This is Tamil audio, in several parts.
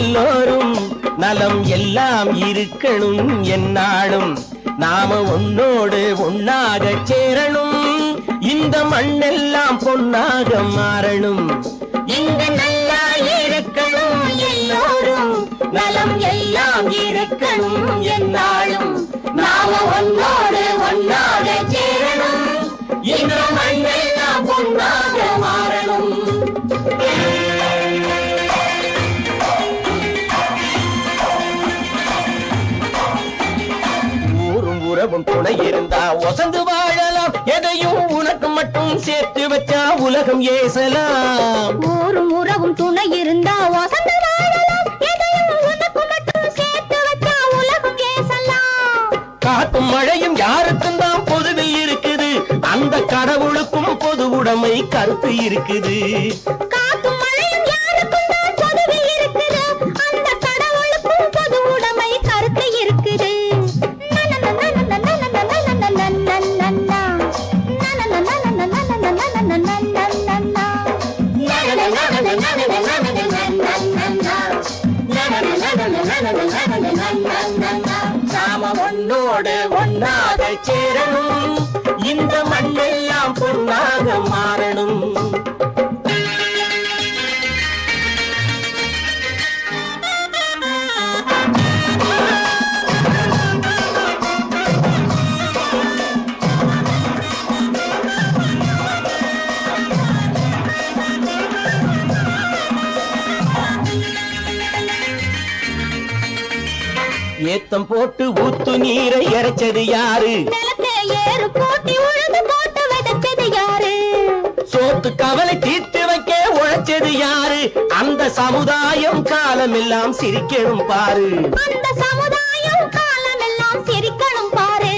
எல்லோரும் நலம் எல்லாம் இருக்கணும் என்னாலும் நாம ஒன்னோடு ஒன்னாக சேரணும் இந்த மண்ணெல்லாம் பொன்னாக மாறணும் இங்க நல்லா இருக்கணும் எல்லோரும் நலம் எல்லாம் இருக்கணும் என்னாலும் நாம ஒன்னோடு ஒன்னாக சேரணும் இந்த மண்ணெல்லாம் பொன்னாக மாறணும் துணை இருந்தா வசந்து வாழலாம் எதையும் உனக்கு மட்டும் சேர்த்து வச்சா உலகம் ஏசலாம் ஊரும் உறவும் துணை இருந்தா வசந்து வாழலாம் எதையும் உனக்கு மட்டும் சேர்த்து வச்சா உலகம் ஏசலாம் காத்தும் மழையும் யாருக்கும் தான் பொதுவில் இருக்குது அந்த கடவுளுக்கும் பொது உடைமை கருத்து இருக்குது காத்தும் மழையும் யாருக்கும் தான் பொதுவில் இருக்குது அந்த கடவுளுக்கும் பொது உடைமை கருத்து இருக்குது நாம ஒன்னோடு ஒன்னாக சேரணும் இந்த மண்ணெல்லாம் பொன்னாக மாறணும் ஏத்தம் போட்டு ஊத்து நீரை இறைச்சது யாரு ஏறு போட்டி உழுது போட்டு விதைச்சது யாரு சோத்து கவலை தீர்த்து வைக்க உழைச்சது யாரு அந்த சமுதாயம் காலமெல்லாம் சிரிக்கணும் பாரு அந்த சமுதாயம் காலமெல்லாம் சிரிக்கணும் பாரு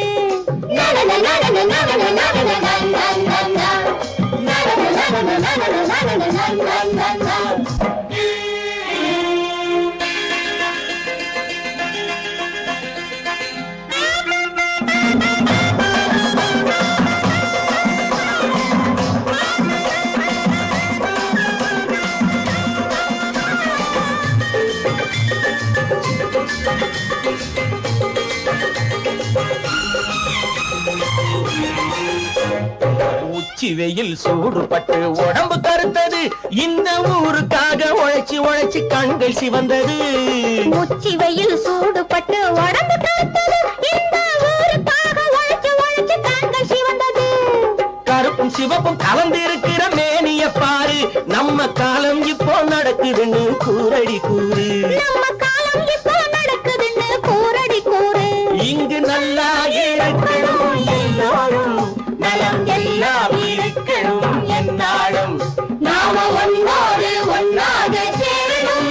உச்சி வெயில் சூடுபட்டு உடம்பு கருத்தது இந்த ஊருக்காக உழைச்சி உழைச்சி கண்கள் சிவந்தது உச்சி வெயில் சூடுபட்டு உடம்பு கருத்தது இந்த ஊருக்காக உழைச்சி உழைச்சி கண்கள் சிவந்தது கருப்பும் சிவப்பும் கலந்து இருக்கிற மேனிய பாரு நம்ம காலம் இப்போ நடக்குதுன்னு கூரடி கூறு நம்ம காலம் இப்போ நடக்குதுன்னு கூரடி கூறு இங்கு நல்லா இருக்கணும் எல்லாரும் நலம் எல்லாம் இருக்கணும் என்னாலும் நாம ஒன்னோடு ஒன்னாக சேரணும்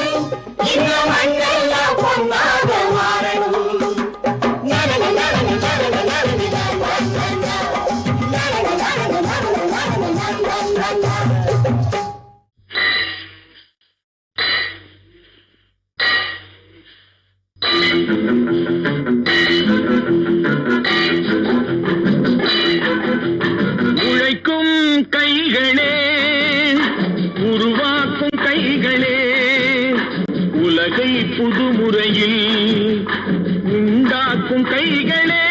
இந்த மண்ணெல்லாம் பொன்னாக மாறணும் உழைக்கும் கைகளே உருவாக்கும் கைகளே உலகை புதுமுறையில் உண்டாக்கும் கைகளே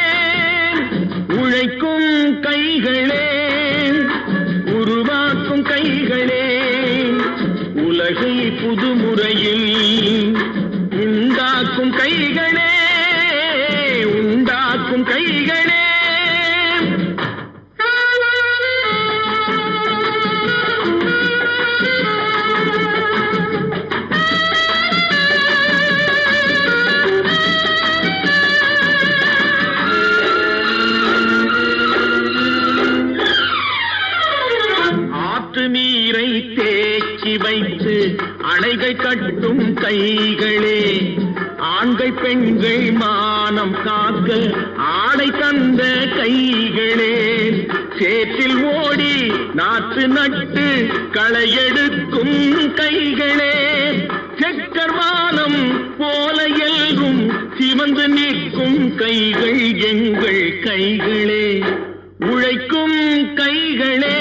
உழைக்கும் கைகளே உருவாக்கும் கைகளே உலகை புதுமுறையில் உண்டாக்கும் கைகளே உண்டாக்கும் கைகளே நீரை தேக்கி வைத்து அணைகள் கட்டும் கைகளே ஆண்கள் பெண்கள் மானம் காக்க ஆடை தந்த கைகளே சேற்றில் ஓடி நாற்று நட்டு களையெடுக்கும் கைகளே செக்கர்வானம் போல எல்கும் சிவந்து நிற்கும் கைகள் எங்கள் கைகளே உழைக்கும் கைகளே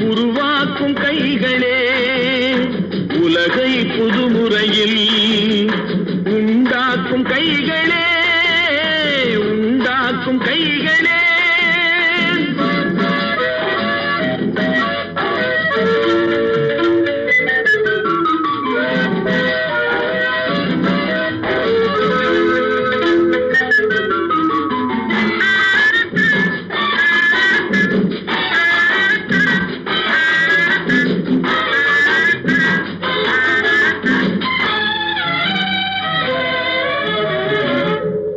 உருவாக்கும் கைகளே உலகை புதுமுறை முறையில் உண்டாக்கும் கைகளே உண்டாக்கும் கைகளே.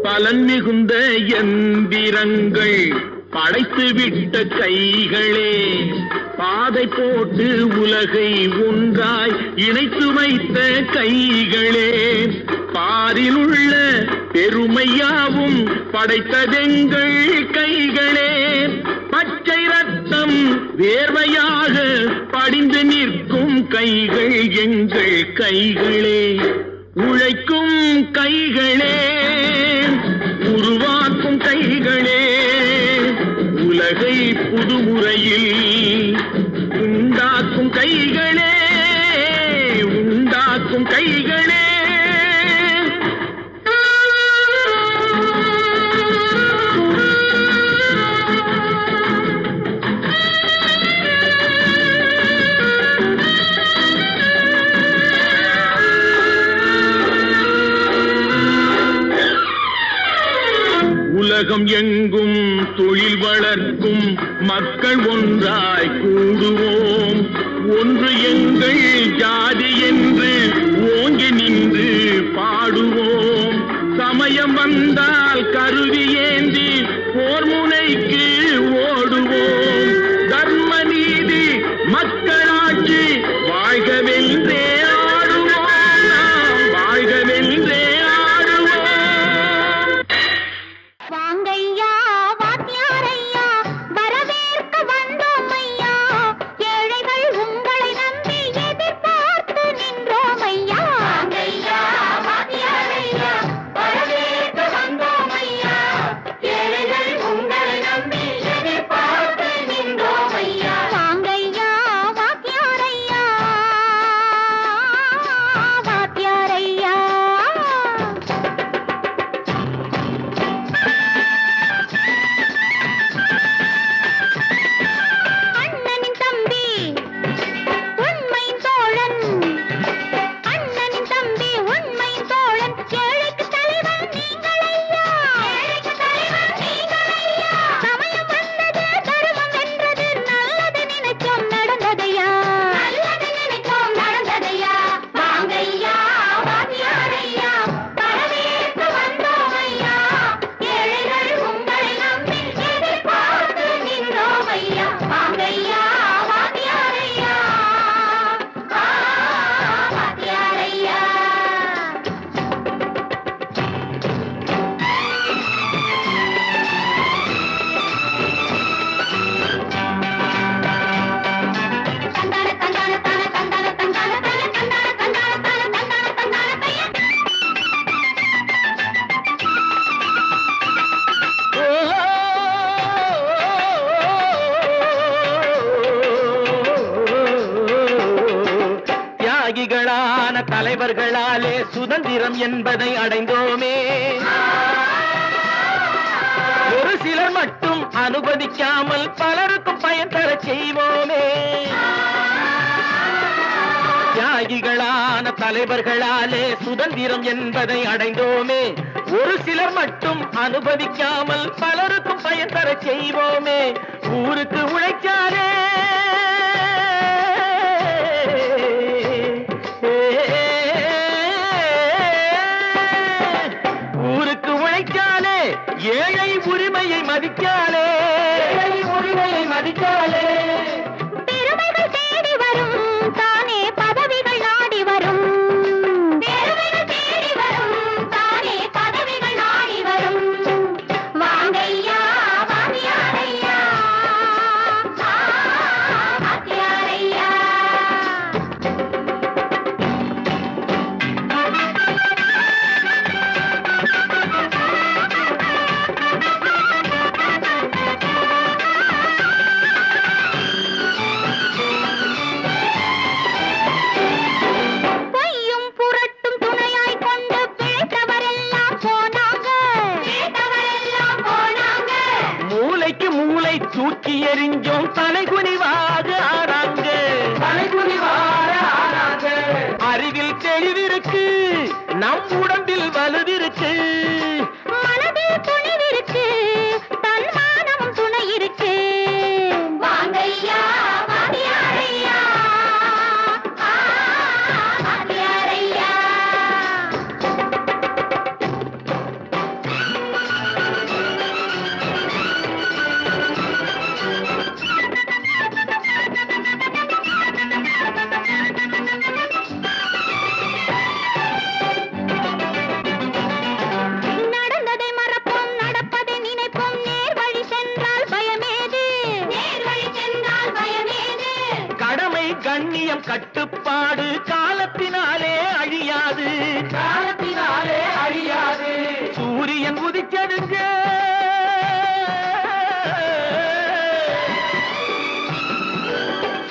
பலன் மிகுந்த எந்திரங்கள் படைத்து விட்ட கைகளே, பாதை போட்டு உலகை ஒன்றாய் இணைத்து வைத்த கைகளே, பாரில் உள்ள பெருமையாவும் படைத்ததெங்கள் கைகளே, பச்சை ரத்தம் வேர்வையாக படிந்து நிற்கும் கைகள் எங்கள் கைகளே, உழைக்கும் கைகளே, உருவாக்கும் கைகளே, உலகை புதுமுறையில் உண்டாக்கும் கைகளே உண்டாக்கும் கைகளே. உலகம் எங்கும் தொழில் வளர்க்கும் மக்கள் ஒன்றாய் கூடுவோம், ஒன்று எங்கள் ஜாதி என்று ஓங்கி நின்று பாடுவோம். சமயம் வந்தால் கருவி ஏந்தி போர் முனைக்கு ஓடுவோம். தர்ம நீதி மக்களாட்சி வாழ்கவென்றே ஆடுவோம், நாம் வாழ்கவென்றே. வாங்கையா வாத்தியாரையா வரவேற்க வந்தோம் ஐயா, ஏழைகள் உங்களை நம்பி எதிர்பார்த்து நின்றோம் ஐயா. வாங்கையா வாத்தியாரையா வரவேற்க வந்தோம் ஐயா, ஏழைகள் உங்களை நம்பி எதிர்பார்த்து நின்றோம் ஐயா. வாங்கையா வாத்தியாரையா வாத்தியாரையா. அண்ணனின் தம்பி உண்மையின் தோழன், அண்ணனின் தம்பி உண்மையின் தோழன், ஏழைக்கு தலைவன் நீங்கள் ஐயா, ஏழைக்கு தலைவன் நீங்கள் ஐயா. சமயம் வந்தது தர்மம் வென்றது, நல்லது நினைச்சோம் நடந்ததையா, நல்லது நினைச்சோம் நடந்ததையா. வாங்கையா வாத்தியாரையா வரவேற்க வந்தோம் ஐயா, ஏழைகள் உங்களை நம்பி எதிர்பார்த்து நின்றோம் ஐயா. வாங்கையா வாத்தியாரையா வாத்தியாரையா. தந்தான தந்தான தான தந்தான தந்தான தான தந்தான தந்தான தான தந்தான தந்தான தைய. தியாகிகளான தலைவர்களாலே சுதந்திரம் என்பதை அடைந்தோமே, ஒரு சிலர் மட்டும் அனுமதிக்காமல் பலருக்கும் பயன் தர செய்வோமே. தியாகிகளான தலைவர்களாலே சுதந்திரம் என்பதை அடைந்தோமே, ஒரு சிலர் மட்டும் அனுமதிக்காமல் பலருக்கும் பயன் தர செய்வோமே. ஊருக்கு உழைச்சாரே ஊருக்கு உழைக்காலே, ஏழை உரிமையை மதிக்காலே, ஏழை உரிமையை மதிக்காலே. பெருமைகள் தேடி வரும் தானே பதவிகள் நாடி வரும், பெருமைகள் தேடி வரும் தானே பதவிகள் நாடி வரும். வாங்கையா வாத்தியாரையா வாத்தியாரையா. தெரிஞ்சோம் தலைகுனிவாக ஆனாங்க. அறிவில் தெளிவிருக்கு, நம் உடம்பில் வலுவிருக்கு, மனதில் துணிவிருக்கு, தன்மானமும் துணை இருக்கு. வாங்கையா வாத்தியாரையா, வாத்தியாரையா. நடந்ததை மறப்போம், நடப்பதை நினைப்போம், நேர் வழி சென்றால் பயமேது, நேர் வழி சென்றால் பயமேது. கடமை கண்ணியம் கட்டுப்பாடு காலத்தினாலே அழியாது, காலத்தினாலே அழியாது. சூரியன் உதிச்சதுங்க,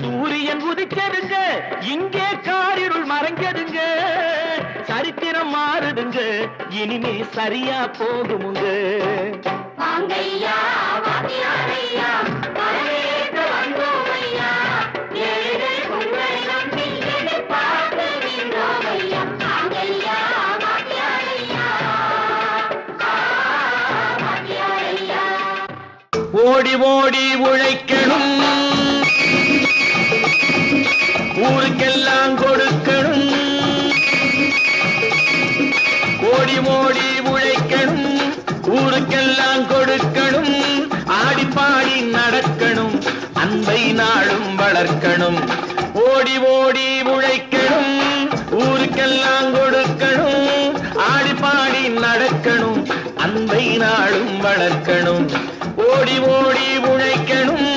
சூரியன் உதிச்சதுங்க, இங்கே காரிருள் மறைஞ்சதுங்க. சரித்திரம் மாறுதுங்க, இனிமே சரியா போகுமுங்க. வாங்கையா வாத்தியாரையா, வரவேற்க வந்தோமையா, ஏழைகள் உங்களை நம்பி எதிர்பார்த்து நின்றோமையா. வாங்கையா வாத்தியாரையா, வாத்தியாரையா. ஓடி ஓடி உழைக்கணும், ஊருக்கெல்லாம் கொடுக்கணும். ஓடி ஓடி உழைக்கணும், ஊருக்கெல்லாம் கொடுக்கணும். ஆடி பாடி நடக்கணும், அன்பை நாளும் வளர்க்கணும். ஓடி ஓடி உழைக்கணும், ஊருக்கெல்லாம் கொடுக்கணும். ஆடி பாடி நடக்கணும், அன்பை நாளும் வளர்க்கணும். ஓடி ஓடி உழைக்கணும்.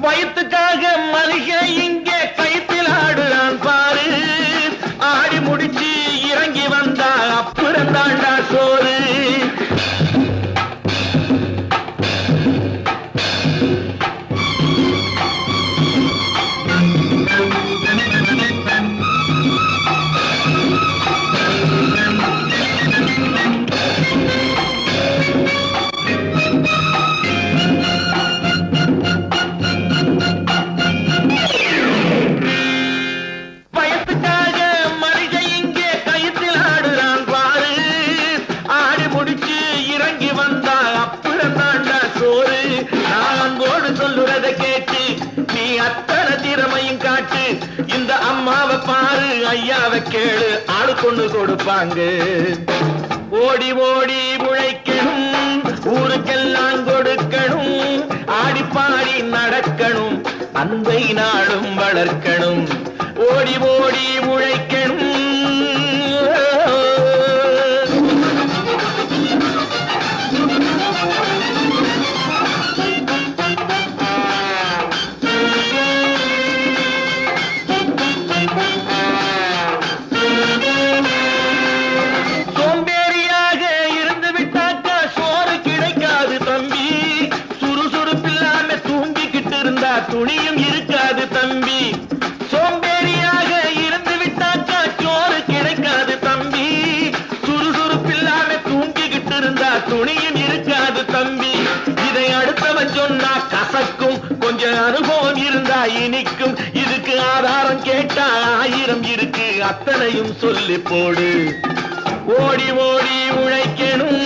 வயிற்றுக்காக மனுஷன் இங்கே கைத்தில் ஆடுறான் பாரு. ஆடி முடிச்சு இறங்கி வந்தா அப்புறம் தாண்டா சோறு. வயத்துக்காக மனுஷன் இங்கே கைத்தில் ஆடுறான் பாரு. ஆடி முடிச்சு இறங்கி வந்தா அப்புறம் தாண்டா சோறு. நான் அன்போடு சொல்லுறதை கேட்டு நீ அத்தனை திறமையும் காட்டு. இந்த அம்மாவை பாரு, ஐயாவை கேளு, ஆளு கொண்டு கொடுப்பாங்க. ஓடி ஓடி உழைக்கணும், ஊருக்கெல்லாம் கொடுக்கணும். ஆடி பாடி நடக்கணும், அன்பை நாளும் வளர்க்கணும். ஓடி ஓடி உழைக்கணும். சோம்பேறியாக இருந்து விட்டாக்கா சோறு கிடைக்காது தம்பி. சுறுசுறுப்பில்லாம தூங்கிக்கிட்டு இருந்தா துணியும் இருக்காது தம்பி. சோம்பேறியாக இருந்து விட்டாக்கா சோறு கிடைக்காது தம்பி. சுறுசுறுப்பில்லாம தூங்கிக்கிட்டு இருந்தா துணியும் இருக்காது தம்பி. இதை அடுத்தவன் சொன்னா கசக்கும், கொஞ்சம் அனுபவம் இருந்தா இனிக்கும். இதுக்கு ஆதாரம் கேட்டா 1000 இருக்கு, அத்தனையும் சொல்லி போடு. ஓடி ஓடி உழைக்கணும்.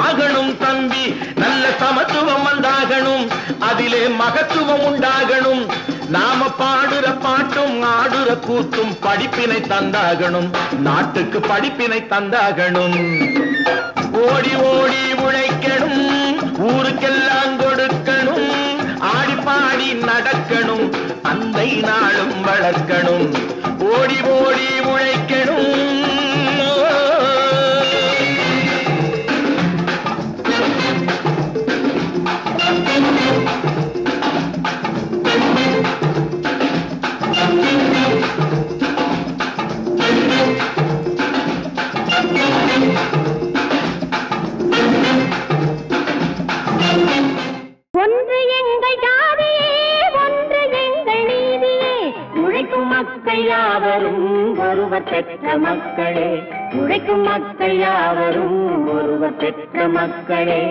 ஆகணும் தம்பி, நல்ல சமத்துவம் வந்தாகணும், அதிலே மகத்துவம் உண்டாகணும். நாம பாடுற பாட்டும் ஆடுற கூத்தும் படிப்பினை தந்தாகணும், நாட்டுக்கு படிப்பினை தந்தாகணும். ஓடி ஓடி உழைக்கணும், ஊருக்கெல்லாம் கொடுக்கணும், ஆடி பாடி நடக்கணும், அந்தை நாளும் வளர்க்கணும். ஓடி ஓடி உழைக்கணும். ஒன்று எங்கள் ஜாதியே, ஒன்று எங்கள் நீதியே, உழைக்கும் மக்கள் யாவரும் ஒருவர் பெற்ற மக்களே, உழைக்கும் மக்கள் யாவரும் ஒருவர் பெற்ற மக்களே.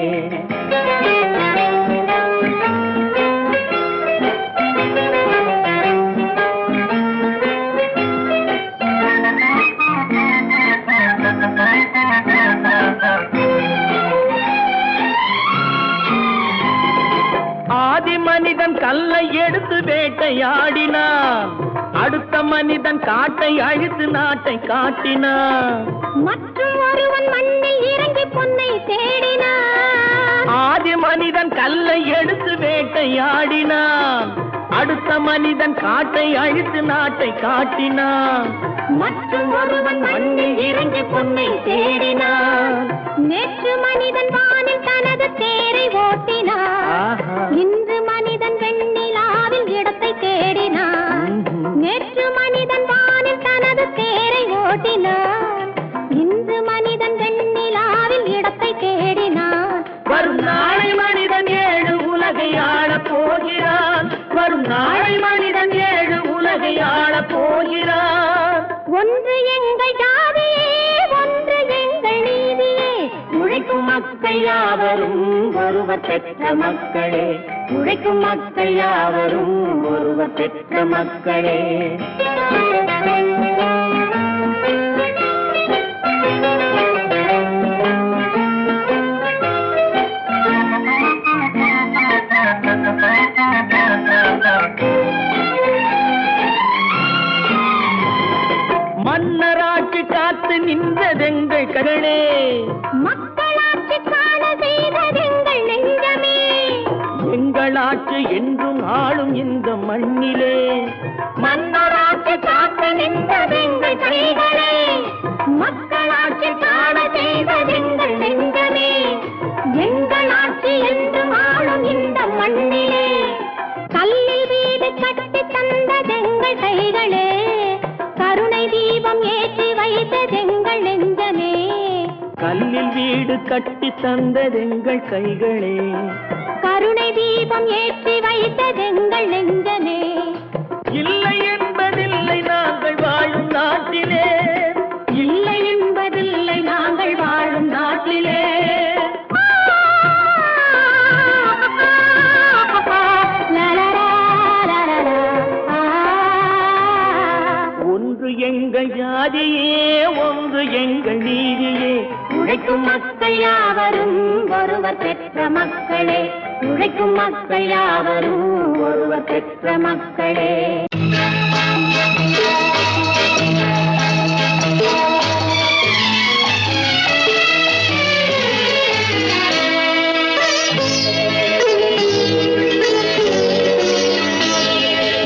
ஆதி மனிதன் கல்லை எடுத்து வேட்டையாடினான், அடுத்த மனிதன் காட்டை அழித்து நாட்டை காட்டினான். மற்றும் ஒருவன் மண்ணில் இறங்கி பொன்னை தேடினான். ஆதி மனிதன் கல்லை எடுத்து வேட்டையாடினான், அடுத்த மனிதன் காட்டை அழித்து நாட்டை காட்டினான். மற்றும் ஒருவன் மண்ணில் இறங்கி பொன்னை தேடினான். நேற்று மனிதன் வானில் தனது தேரை ஓட்டினான், இன்று மனிதன் வெண்ணிலாவில் இடத்தை தேடினான். நேற்று மனிதன் வானில் தனது தேரை ஓட்டினான், இன்று மனிதன் வெண்ணிலாவில் இடத்தை தேடினான். வரும் நாளை மனிதன் 7 உலகை ஆளப் போகிறான், வரும் நாளை மனிதன் 7 உலகை ஆளப் போகிறான். ஒன்று எங்கள் ஜாதியே, ஒன்று எங்கள் நீதியே, உழைக்கும் மக்கள் யாவரும் ஒருவர் பெற்ற மக்களே, உழைக்கும் மக்கள் யாவரும் ஒருவர் பெற்ற மக்களே. மன்னராட்சி காத்து நின்றதெங்கள் கரணே, மக்களாட்சி காண செய்ததெங்கள் நெஞ்சமே. எங்களாட்சி என்றும் ஆளும் இந்த மண்ணிலே, மன்னராட்சி காத்து நின்றதெங்கள் கைகளே, மக்களாட்சி காண செய்ததெங்கள் நெஞ்சமே. எங்களாட்சி என்றும் ஆளும் இந்த மண்ணிலே, கல்லில் வீடு கட்டி தந்ததெங்கள் கைகளே, கருணை தீபம் ஏற்றி வைத்ததெங்கள் நெஞ்சமே. கல்லில் வீடு கட்டி தந்ததெங்கள் கைகளே, கருணை தீபம் ஏற்றி வைத்ததெங்கள் நெஞ்சமே. இல்லை என்பதில்லை நாங்கள் வாழும் நாட்டிலே, இல்லை என்பதில்லை நாங்கள் வாழும் நாட்டிலே. ஒன்று எங்கள் ஜாதியே, ஒன்று எங்கள் நீதியே, உழைக்கும் மக்கள் யாவரும் ஒருவர் பெற்ற மக்களே, உழைக்கும் மக்கள் யாவரும் ஒருவர் பெற்ற மக்களே.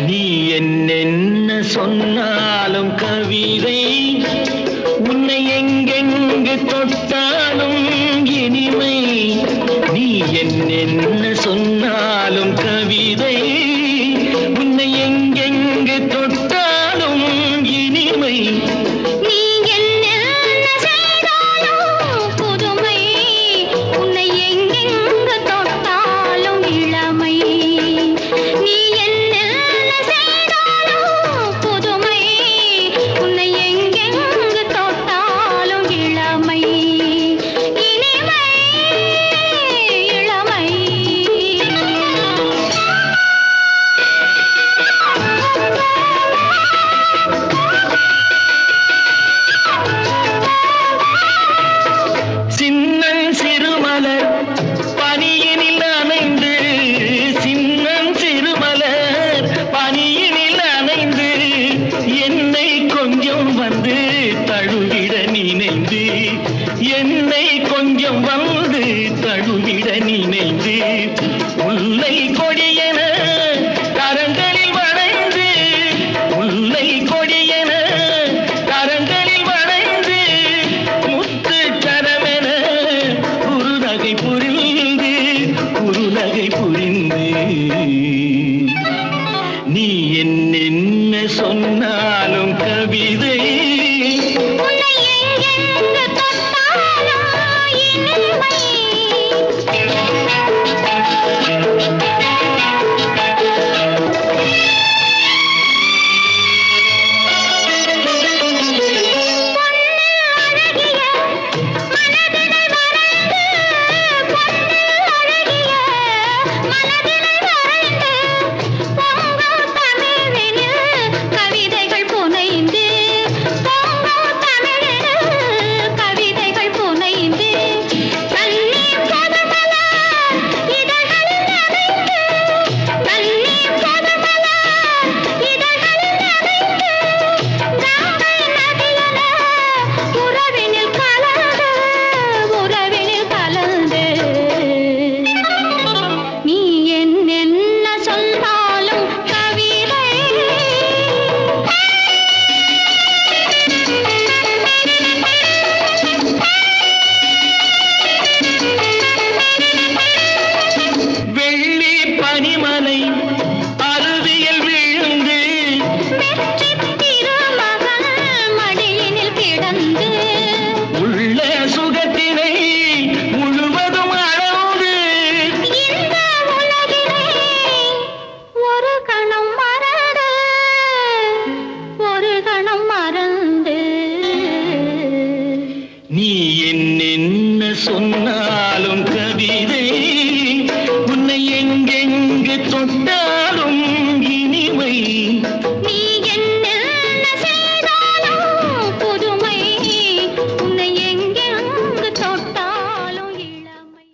நீ என்னென்ன சொன்னாலும் கவிதை, உன்னை எங்கெங்கு தொட்டாலும் இனிமை. நீ என்னென்ன சொன்னாலும் கவிதை, உன்னை எங்கெங்கு மலர் பனியினில் அணைந்து சின்னம் சிறுமலர் பனியினில் அணைந்து என்னை கொஞ்சம் வந்து தழுவிட நினைந்து என்னை கொஞ்சம் வந்து தழுவிட நினைந்து முல்லை கொடியென கரங்களில் வளைந்து முல்லை கொடியென கரங்களில் வளைந்து முத்து கரமென குறுநகை புரிந்து நீ என்ன சொன்னாலும் கவிதை சொன்னாலும் கவிதை உன்னை எங்கெங்கு தொட்டாலும் இனிமை நீ என்ன செய்தாலும் புதுமை உன்னை எங்கெங்கு தொட்டாலும் இளமை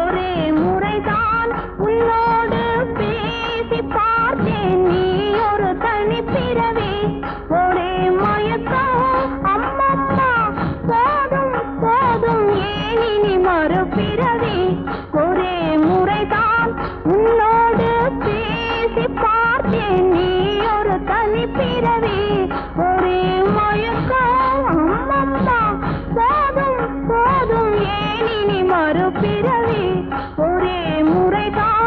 ஒரே முறைதான் உன்னோடு பேசி பார்த்தேன் நீ ஒரு தனிப்பிறவி ஒரே அம்மம்மா போதும் போதும் ஏன் இனி மறுபிறவி ஒரே முறைதான் உன்னோடு பேசி பார்த்தேன் நீ ஒரு தனிப்பிறவி ஒரே மயக்கம் அம்மம்மா போதும் போதும் ஏன் இனி மறுபிறவி ஒரே முறைதான்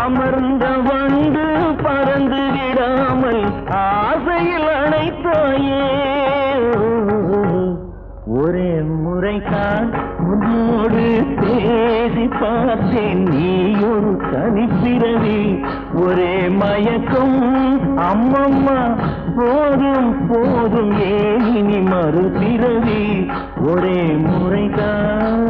அமர்ந்த வண்டு பறந்து விடாமல் ஆசையில் அணைத்தாயே ஒரே முறைதான் உன்னோடு பேசி பார்த்தேன் நீ ஒரு தனிப்பிறவி ஒரே மயக்கம் அம்மம்மா போதும் போதும் ஏன் இனி மறுபிறவி ஒரே முறைதான்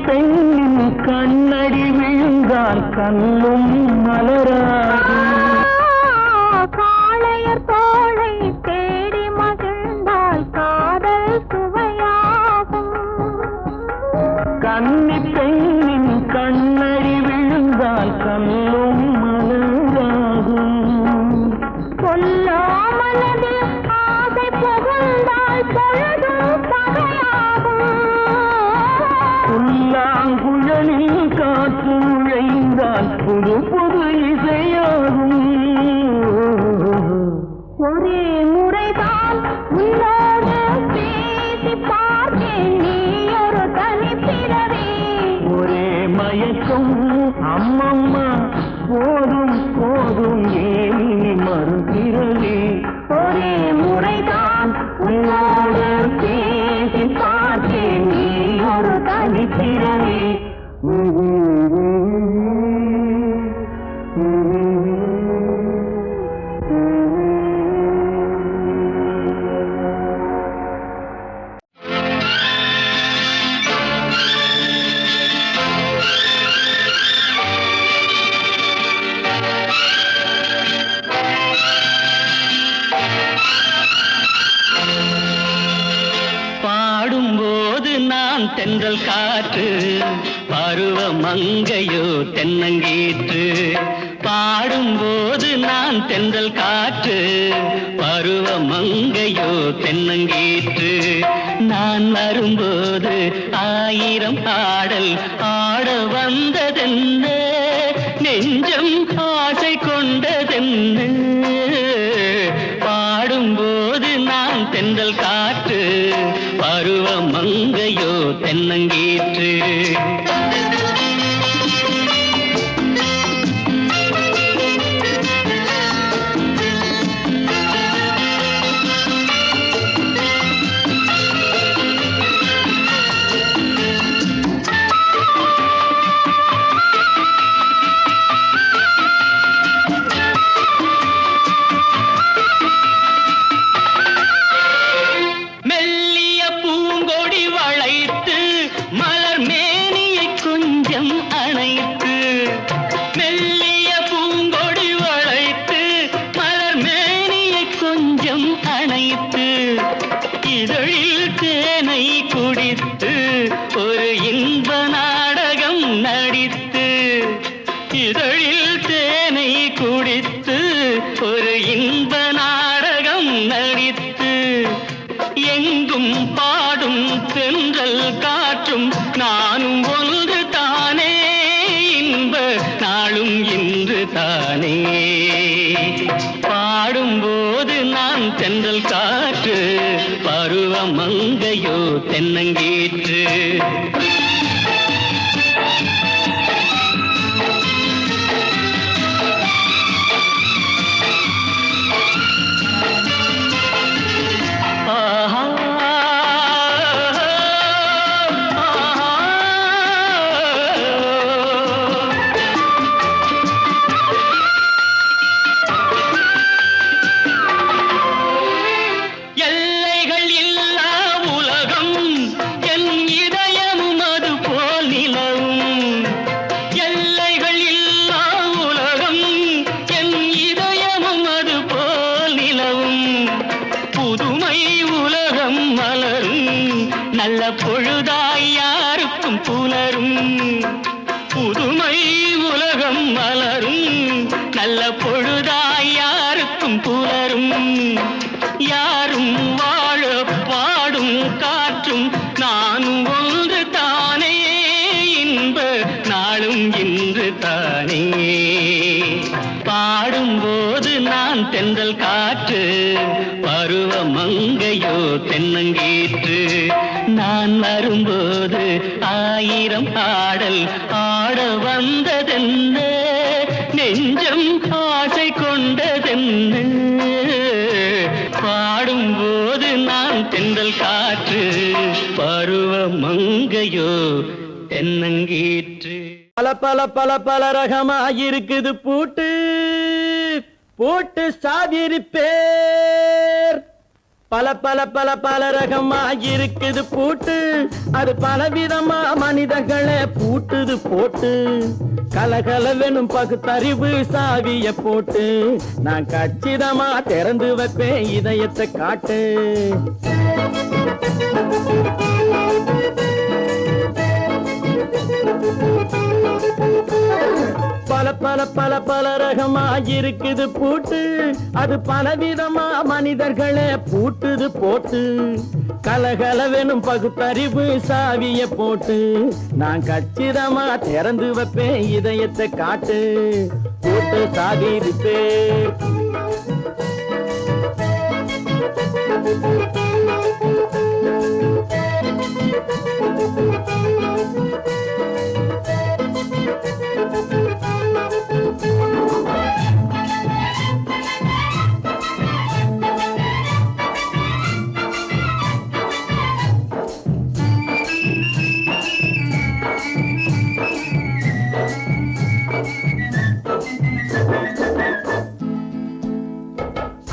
பெண்ணின் கண்ணடி விழுந்தால் கண்ணும் மலராகும். காளையர் தோளை தேடி மகிழ்ந்தால் காதல் சுவையாகும். கன்னி பெண்ணின் கண்ணடி விழுந்தால் கண்ணும் மலராகும். கொல்லாமலதில் ஆசை புகழ்ந்தால் பொழுதும் பகையாகும். புல்லாங்குழலில் காற்று நுழைந்தால் புது புது இசையாகும். ஒரே முறைதான் உன்னோடு பேசி பார்த்தேன், நீ ஒரு தனிப்பிறவி. ஒரே மயக்கம் அம்மம்மா, போதும் போதும் ஏனி மறுபிறவி. ஒரே முறைதான் உன்னோடு பேசி பார்த்தேன், நீ ஒரு தனிப்பிறவி. பாடும்போது நான் தென்றல் காற்று, பருவ மங்கையோ தென்னங்கீற்று. பாடும்போது நான் தென்றல் காற்று, பருவ மங்கையோ தென்னங்கீற்று. நான் வரும்போது ஆயிரம் ஆடல் ஆட வந்ததென்ன, நெஞ்சம் ஆசை கொண்டதென்ன. பாடும்போது நான் தென்றல் காற்று, பருவ மங்கையோ தென்னங்கீற்று. மெல்லிய பூங்கொடி வளைத்து மலர் மேனியை கொஞ்சம் அணைத்து. மெல்லிய பூங்கொடி வளைத்து மலர் மேனியை கொஞ்சம் அணைத்து. இதழில் தேனை குடித்து ஒரு இன்ப நாடகம் நடித்து. இதழில் தேனை குடித்து ஒரு இன்ப நாடகம் நடித்து. எங்கும் பாடும் தென்றல் காற்றும் நானும் ஒன்று தானே, இன்ப நாளும் இன்று தானே. பாடும்போது நான் தென்றல் காற்று, பருவ மங்கையோ தென்னங்கீற்று. எல்லைகள் இல்லா உலகம் என் இதயமும் அது போல் நிலவும். எல்லைகள் இல்லா உலகம் என் இதயமும் அது போல் நிலவும். புதுமை உலகம் மலரும் நல்ல பொழுதாய் யாருக்கும் புலரும். புதுமை உலகம் மலரும் நல்ல பொழுதாய் யாருக்கும் புலரும். யாரும் வாழ பாடும் காற்றும் நானும் ஒன்று தானே, இன்ப நாளும் இன்று தானே. பாடும்போது நான் தென்றல் காற்று, பருவ மங்கையோ தென்னங்கீற்று. நான் வரும்போது ஆயிரம் ஆடல் ஆட வந்ததென்ன, நெஞ்சம் ஆசை கொண்டதென்ன. பாடும்போது நான் தென்றல் காற்று, பருவ மங்கையோ தென்னங்கீற்று. பல பல பல பல ரகமாயிருக்குது பூட்டு, பூட்டு சாதிரி பேர். பல பல பல பல ரகமா இருக்குது பூட்டு அது பலவிதமா மனிதர்களை பூட்டுது போட்டு கலகலவெனும் பகுத்தறிவு சாவிய போட்டு நான் கச்சிதமா திறந்து வைப்பேன் இதயத்தை காட்டு பல பல பல பல ரகமா இருக்குது பூட்டு அது பலவிதமா மனிதர்களை பூட்டுது போட்டு கலகலவெனும் பகுத்தறிவு சாவிய போட்டு நான் கச்சிதமா திறந்து வைப்பேன் இதயத்தை காட்டு போட்டு சாவி இருப்பேன்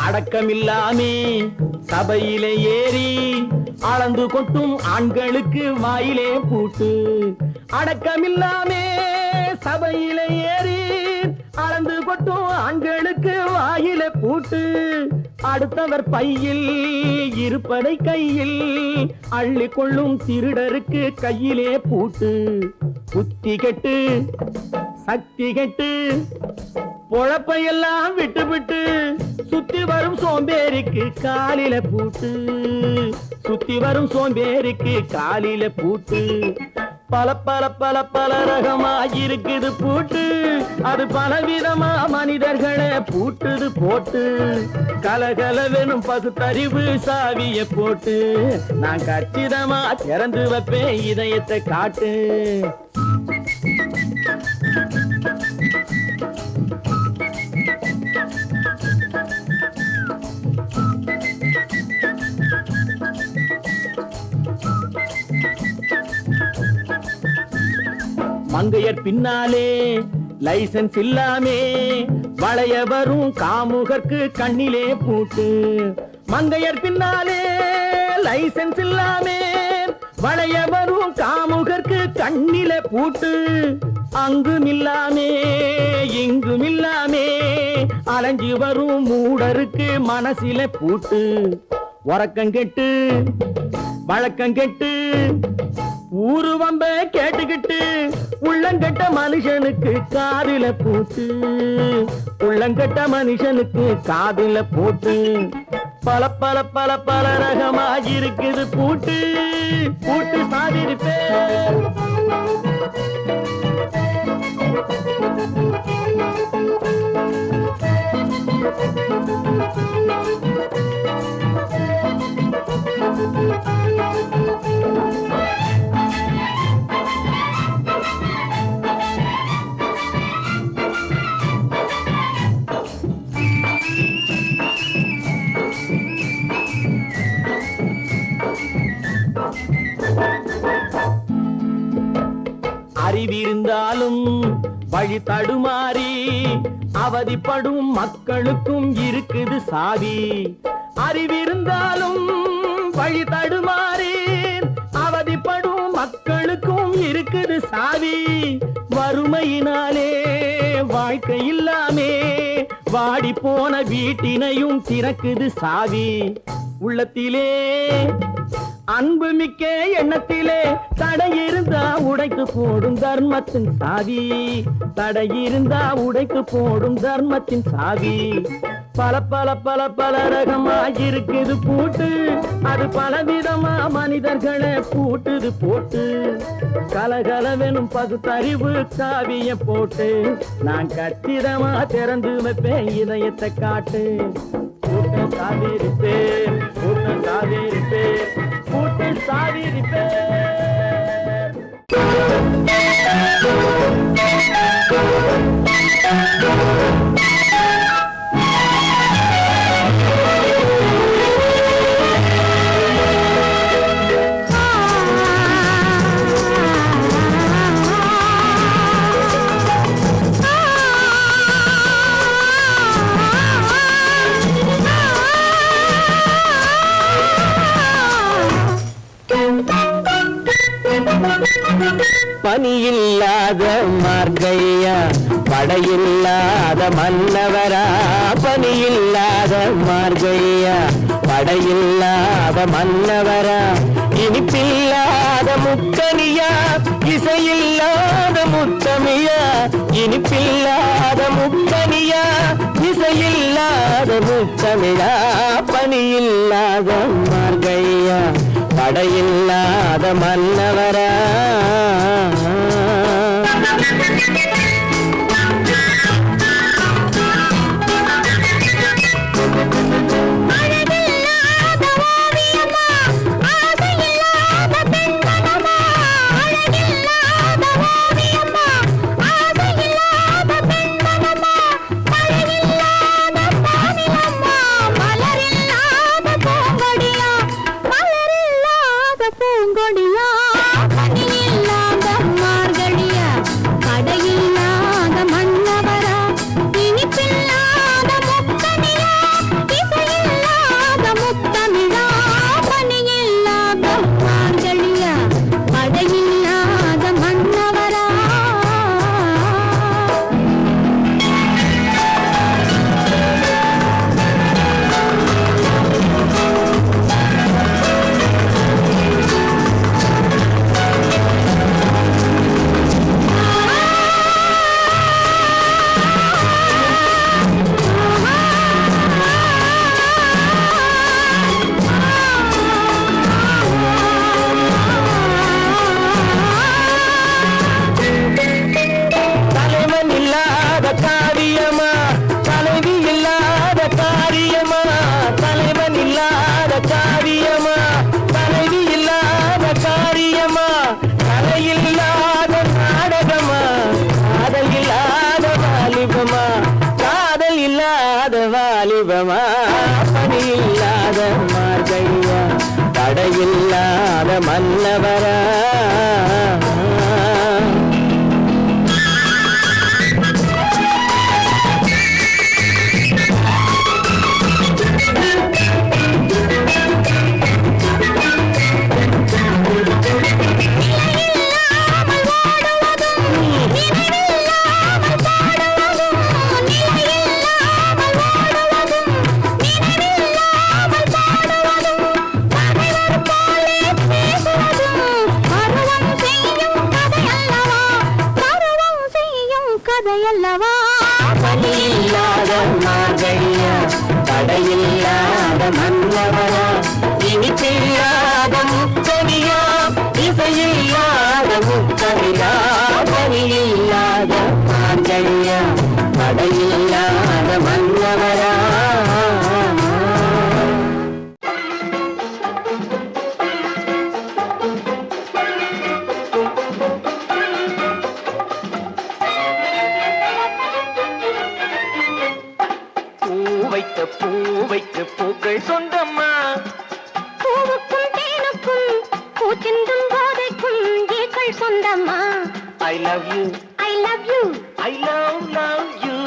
அடக்கமில்லாமே சபையிலே ஏறி அளந்து கொட்டும் ஆண்களுக்கு வாயிலே பூட்டு அடக்கமில்லாமே சபையிலே ஏறி அளந்து கொட்டும் ஆண்களுக்கு வாயிலே பூட்டு அடுத்தவர் பையில் இருப்பதை கையில் அள்ளி கொள்ளும் திருடருக்கு கையிலே பூட்டு புத்தி கெட்டு சக்தி கெட்டு பொழப்பையெல்லாம் விட்டு விட்டு சுத்தி வரும் சோம்பேறிக்கு காலில பூட்டு சுத்தி வரும் சோம்பேறிக்கு காலில பூட்டு பல பல பல பல ரகமா இருக்குது பூட்டு அது பலவிதமா மனிதர்களை பூட்டுது போட்டு கலகலவெனும் பகுத்தறிவு சாவிய போட்டு நான் கச்சிதமா திறந்து வைப்பேன் இதயத்தை காட்டு மங்கையர் பின்னாலே லைசன்ஸ் இல்லாமே வளைய வரும் காமுகர்க்கு கண்ணிலே பூட்டு மங்கையர் பின்னாலே லைசன்ஸ் இல்லாமே வளைய வரும் காமுகர்க்கு கண்ணிலே பூட்டு அங்கும் இல்லாமே இங்கும் இல்லாமே அலைஞ்சு வரும் மூடருக்கு மனசில பூட்டு உறக்கம் கெட்டு வழக்கம் கெட்டு ஊரு வம்ப கேட்டுக்கிட்டு உள்ளங்கட்ட மனுஷனுக்கு காதில பூட்டு உள்ளங்கட்ட மனுஷனுக்கு காதில பூட்டு பல பல பல பல ரகமா இருக்குது பூட்டு பூட்டு சாதிருப்பேன் அறிவிருந்தாலும் வழி தடுமாறி அவதிப்படும் மக்களுக்கும் இருக்குது சாவி அறிவிருந்தாலும் வழி தடுமாறி அவதிப்படும் மக்களுக்கும் இருக்குது சாவி வறுமையினாலே வாழ்க்கை இல்லாமே வாடி போன வீட்டினையும் திறக்குது சாவி உள்ளத்திலே அன்பு மிக்க எண்ணத்திலே தடையிருந்தா உடைத்து போடும் தர்மத்தின் சாவி தடையிருந்தா உடைத்து போடும் தர்மத்தின் சாவி பல பல பல பல ரகமா இருக்குது பூட்டு அது பலவிதமா மனிதர்களை பூட்டுது போட்டு கலகலவெனும் பகுத்தறிவு சாவிய போட்டு நான் கச்சிதமா திறந்து வைப்பேன் இதயத்தை காட்டு பூட்டு சாவி இருப்பேன் பூட்டு சாவி இருப்பேன் பூட்டு சாவி இருப்பேன் பனியில்லாத மார்கையா படையில்லாத மன்னவரா பனியில்லாத மார்கையா படையில்லாத மன்னவரா இனிப்பில்லாத முக்கனியா இசையில்லாத முத்தமியா இனிப்பில்லாத முக்கனியா இசையில்லாத முத்தமிழா பனியில்லாத மார்கையா படையில்லாத மன்னவரா வாலிபமா பணியில்லாத மார்கையா தடையில்லாத மன்னவரா பணியில்லாத மார்கையா தடையில்லாத மன்னவரா இனிப்பில்லாத முக்கனியா இசையில்லாத முக்கனியா பணியில்லாத மார்கையா தடையில்லாத மன்னவரா பூவைக்கு பூக்கள் சொந்தம்மா பூவுக்கும் தேனுக்கும் பூச்சிந்தும் போதைக்கும் ஈக்கள் சொந்தம்மா I love you I love you I love you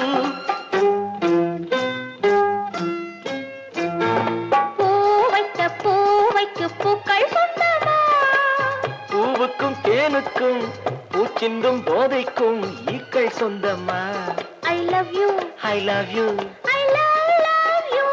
பூவைக்கு பூக்கள் சொந்தம்மா பூவுக்கும் தேனுக்கும் பூச்சிந்தும் போதைக்கும் ஈக்கள் சொந்தம்மா I love you I love you I love you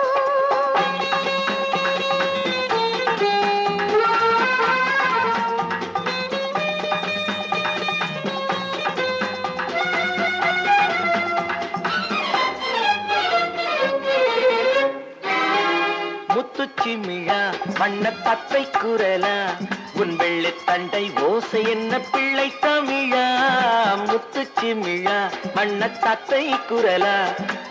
முத்துச்சிமிழா வண்ண தத்தை குரலா உன் வெள்ளி தண்டை ஓசை என்ன பிள்ளை தமிழா முத்துச்சிமிழா வண்ண தத்தை குரலா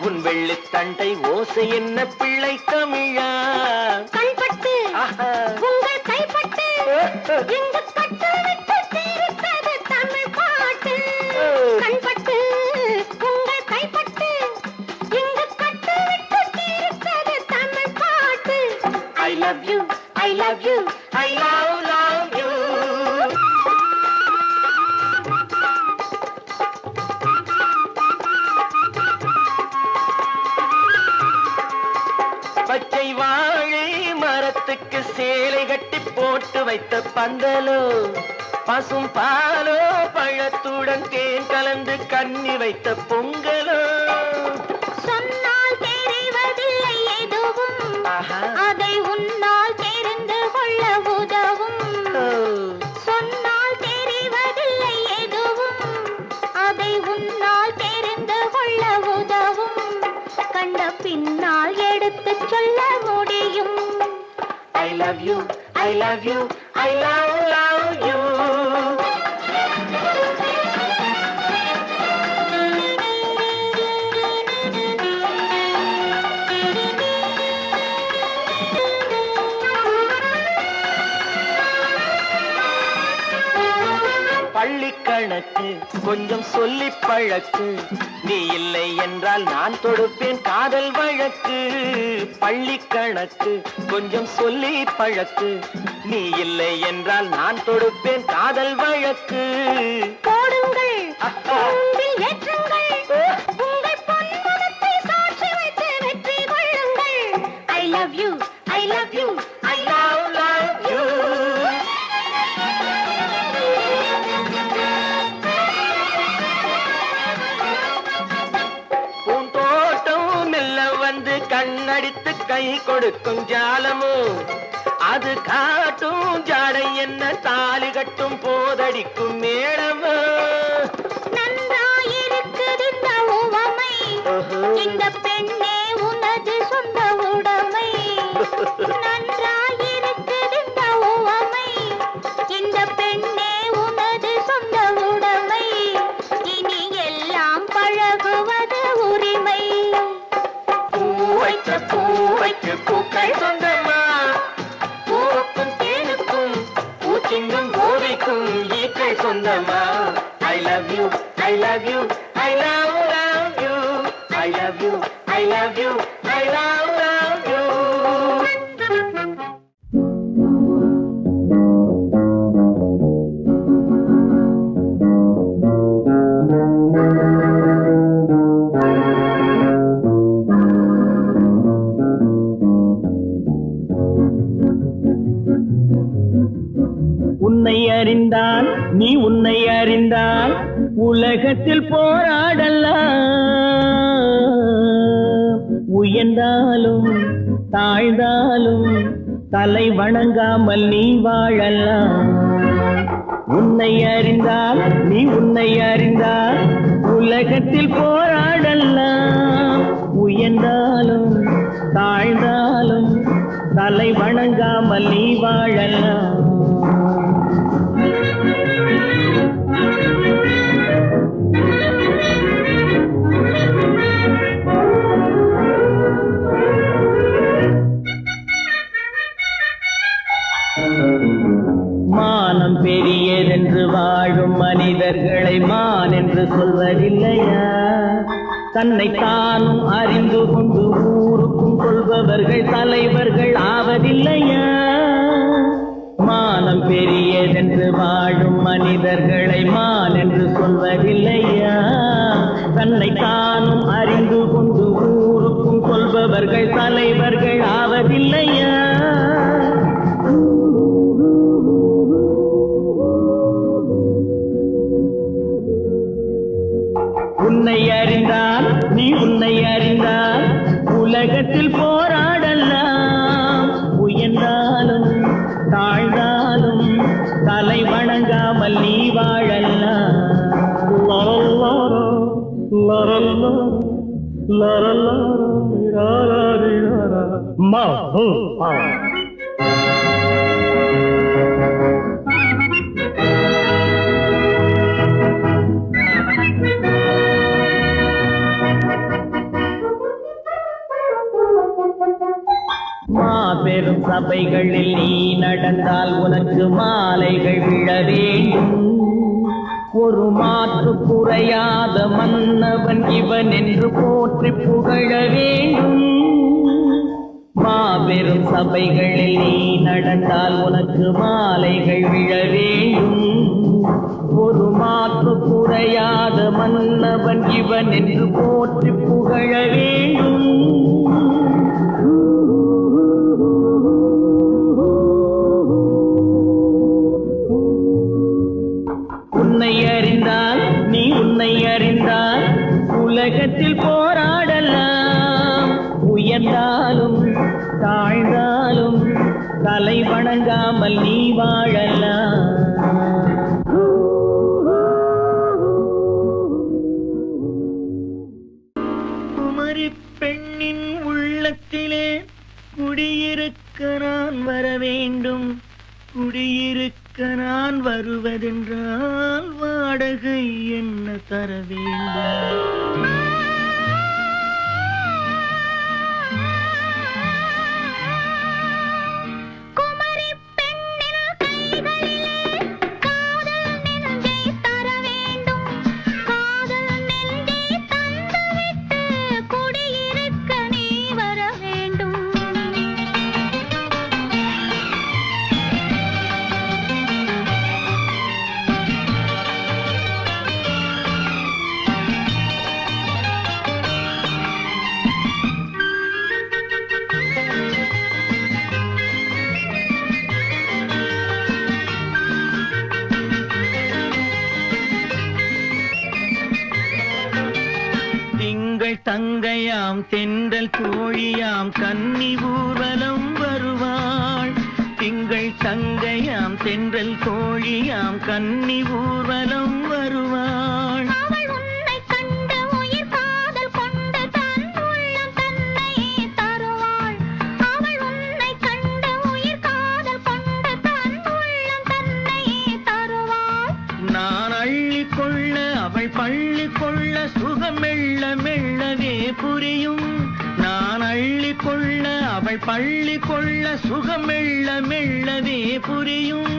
உன் வெள்ளி தண்டை ஓசை என்ன பிள்ளை தமிழா கண்பட்டு உங்கள் கைப்பட்டு எங்கு கட்டு விட்டு தீர்த்தது தமிழ் பாட்டு கண்பட்டு உங்கள் கைப்பட்டு எங்கு கட்டு விட்டு தீர்த்தது தமிழ் பாட்டு I love you I love you I love you பச்சை வாழை மரத்துக்கு சேலை கட்டி போட்டு வைத்த பந்தலோ பசும் பாலோ பழத்துடன் தேன் கலந்து கண்ணி வைத்த பொங்கலோ சொன்னால் தெரிவதில்லை எதுவும் அதை உன்னால் தெரிந்து கொள்ள உதவும் சொன்னால் தெரிவதில்லை எதுவும் அதை உன்னால் தெரிந்து கொள்ள உதவும் கண்ட பின்னால் எடுத்துச் சொல்ல முடியும் I love you, I love you, I love you. பள்ளிக்கணக்கு கொஞ்சம் சொல்லி பழக்கு நீ இல்லை என்றால் நான் தொடுப்பேன் காதல் வழக்கு பள்ளிக்கணக்கு கொஞ்சம் சொல்லி பழக்கு நீ இல்லை என்றால் நான் தொடுப்பேன் காதல் வழக்கு போடுங்கள் கூண்டில் ஏற்றுங்கள் உங்கள் பொன்முகத்தை சாட்சி வைத்து வெற்றி கொள்ளுங்கள் I love you, I love you, I love you. கண்ணடித்து கை கொடுக்கும் ஜாலமோ அது காட்டும் ஜாடை என்ன தாலி கட்டும் போதடிக்கும் மேளமோ நன்றாயிருக்குது இந்த உவமை இந்த பெண்ணே உனது சொந்த உடைமை நன்றாயிருக்குது இந்த உவமை இந்த பெண்ணே உனது சொந்த உடைமை இனி எல்லாம் பழகுவது உரிமை பூவைக்கு பூக்கள் சொந்தமா பூவுக்கும் தேனுக்கும் பூச்சிங்கும் போதைக்கும் ஈக்கள் சொந்தமா I love you, I love you, I love you, I love you, I love you, I love you. உன்னை அறிந்தால் நீ உன்னை அறிந்தால் உலகத்தில் போராடலாம் உயர்ந்தாலும் தாழ்ந்தாலும் தலை வணங்காமல் நீ வாழலாம் உன்னை அறிந்தால் நீ உன்னை அறிந்தால் உலகத்தில் போராடலாம் உயர்ந்தாலும் தாழ்ந்தாலும் தலை வணங்காமல் நீ வாழலாம் மானம் பெரியதென்று வாழும் மனிதர்களை மான் என்று சொல்வதில்லையா தன்னை தானும் அறிந்து கொண்டு ஊருக்கும் சொல்பவர்கள் தலைவர்கள் ஆவதில்லையா மானம் பெரியதென்று வாழும் மனிதர்களை மான் என்று சொல்வதில்லையா தன்னை தானும் அறிந்து கொண்டு ஊருக்கும் சொல்பவர்கள் தலைவர்கள் ஆவதில்லையா உன்னை அறிந்தால் நீ உன்னை அறிந்தால் உலகத்தில் போராடலாம் உயர்ந்தாலும் தாழ்ந்தாலும் தலை வணங்காமல் நீ வாழலாம் மாபெரும் சபைகளில் நீ நடந்தால் உனக்கு மாலைகள் விழ வேண்டும் ஒரு மாற்று குறையாத மன்னவன் இவன் என்று போற்றி புகழ வேண்டும் மாபெரும் சபைகளில் நீ நடந்தால் உனக்கு மாலைகள் விழ வேண்டும் ஒரு மாற்று குறையாத மன்னவன் இவன் என்று போற்றி புகழ வேண்டும் உலகத்தில் போராடலாம், உயர்ந்தாலும் தாழ்ந்தாலும் தலை வணங்காமல் நீ வாழலாம். குமரி பெண்ணின் உள்ளத்திலே குடியிருக்க நான் வர வேண்டும். குடியிருக்க நான் வருவதென்றால் வாடகை என்ன தர வேண்டும்? தங்கையாம் தென்றல் தோழியாம் கன்னி ஊர்வலம் வருவாள். திங்கள் தங்கையாம் தென்றல் தோழியாம் கன்னி ஊர்வலம் வருவாள். அவள் உன்னை கண்டு உயிர் காதல் கொண்டு தன் உள்ளம் தன்னை தருவாள். அவள் உன்னை கண்டு உயிர் காதல் கொண்டு தன் உள்ளம் தன்னை தருவாள். நான் அள்ளி கொள்ள அவள் பள்ளி கொள்ள சுகம் மெல்ல மெல்லவே புரியும். நான் அள்ளி கொள்ள அவள் பள்ளி கொள்ள சுகம் மெல்ல மெல்லவே புரியும்.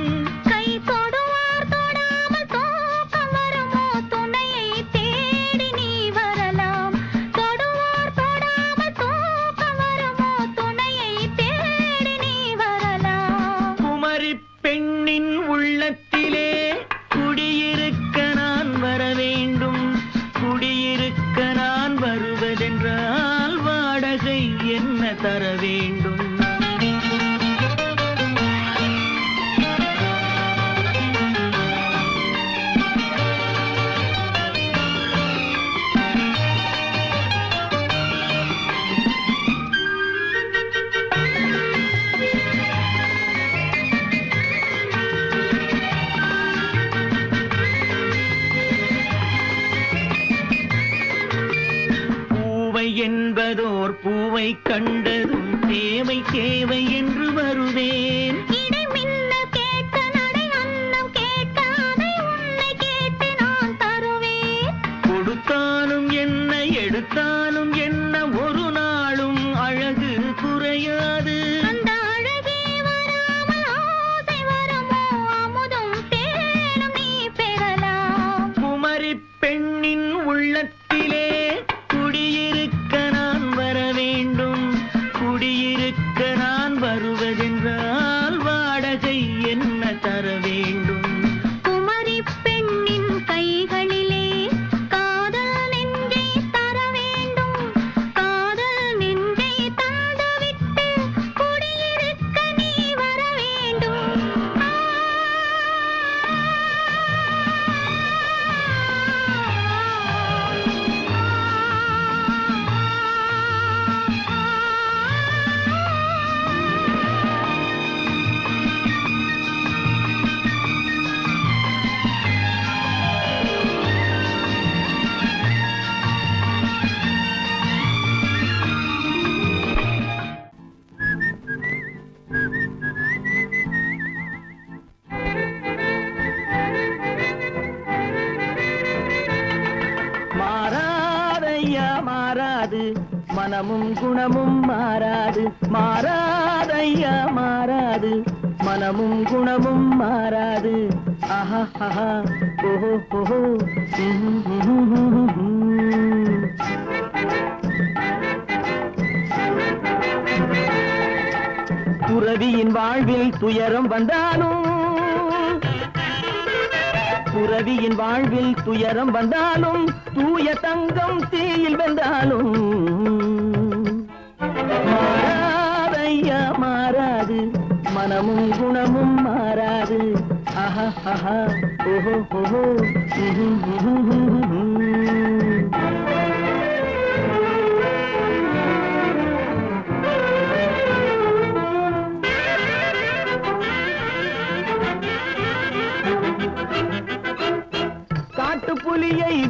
கை தொடுவார் தொடாமல் தூக்கம் வருமோ துணையை தேடி நீ வரலாம். தொடுவார் தொடாமல் தூக்கம் வருமோ துணையை தேடி நீ வரலாம். குமரி பெண்ணின் உள்ளத்திலே குடியிருக்க நான் வர வேண்டும். குடியிருக்க நான் வருவதென்றால் வாடகை என்ன தர வேண்டும்? என்பதோர் பூவை கண்டதும் தேவை தேவை என்று வருவேன். இடை மின்ன கேட்க நடை அன்னம் கேட்க அதை உன்னை கேட்டு நான் தருவேன். கொடுத்தாலும் என்ன எடுத்தாலும் என்ன ஒரு நாளும் அழகு குறையாது. அந்த அழகே வராமல் ஆசை வருமோ அமுதும் தேனும் நீ பெறலாம். குமரி பெண்ணின் உள்ளத்திலே குடியிருக்க நான் வர வேண்டும். குடியிருக்க நான் வருவதென்றால் வாடகை என்ன தர வேண்டும்? குமரி பெண்ணின் கைகளிலே காதல் நெஞ்சை தர வேண்டும். காதல் நெஞ்சை தந்துவிட்டு குடியிருக்க நீ வர வேண்டும். மாறாதையா மாறாது மனமும் குணமும் மாறாது. மாறாதையா மாறாது மனமும் குணமும் மாறாது. ஆஹா ஆஹா ஓஹோ ஓஹோ. துறவியின் வாழ்வில் துயரம் வந்தாலும் துறவியின் வாழ்வில் துயரம் வந்தாலும் தூய தங்கம் தீயில் வெந்தாலும் மாறாதையா மாறாது மனமும் குணமும் மாறாது. ஆஹா ஆஹா ஓஹோ ஓஹோ.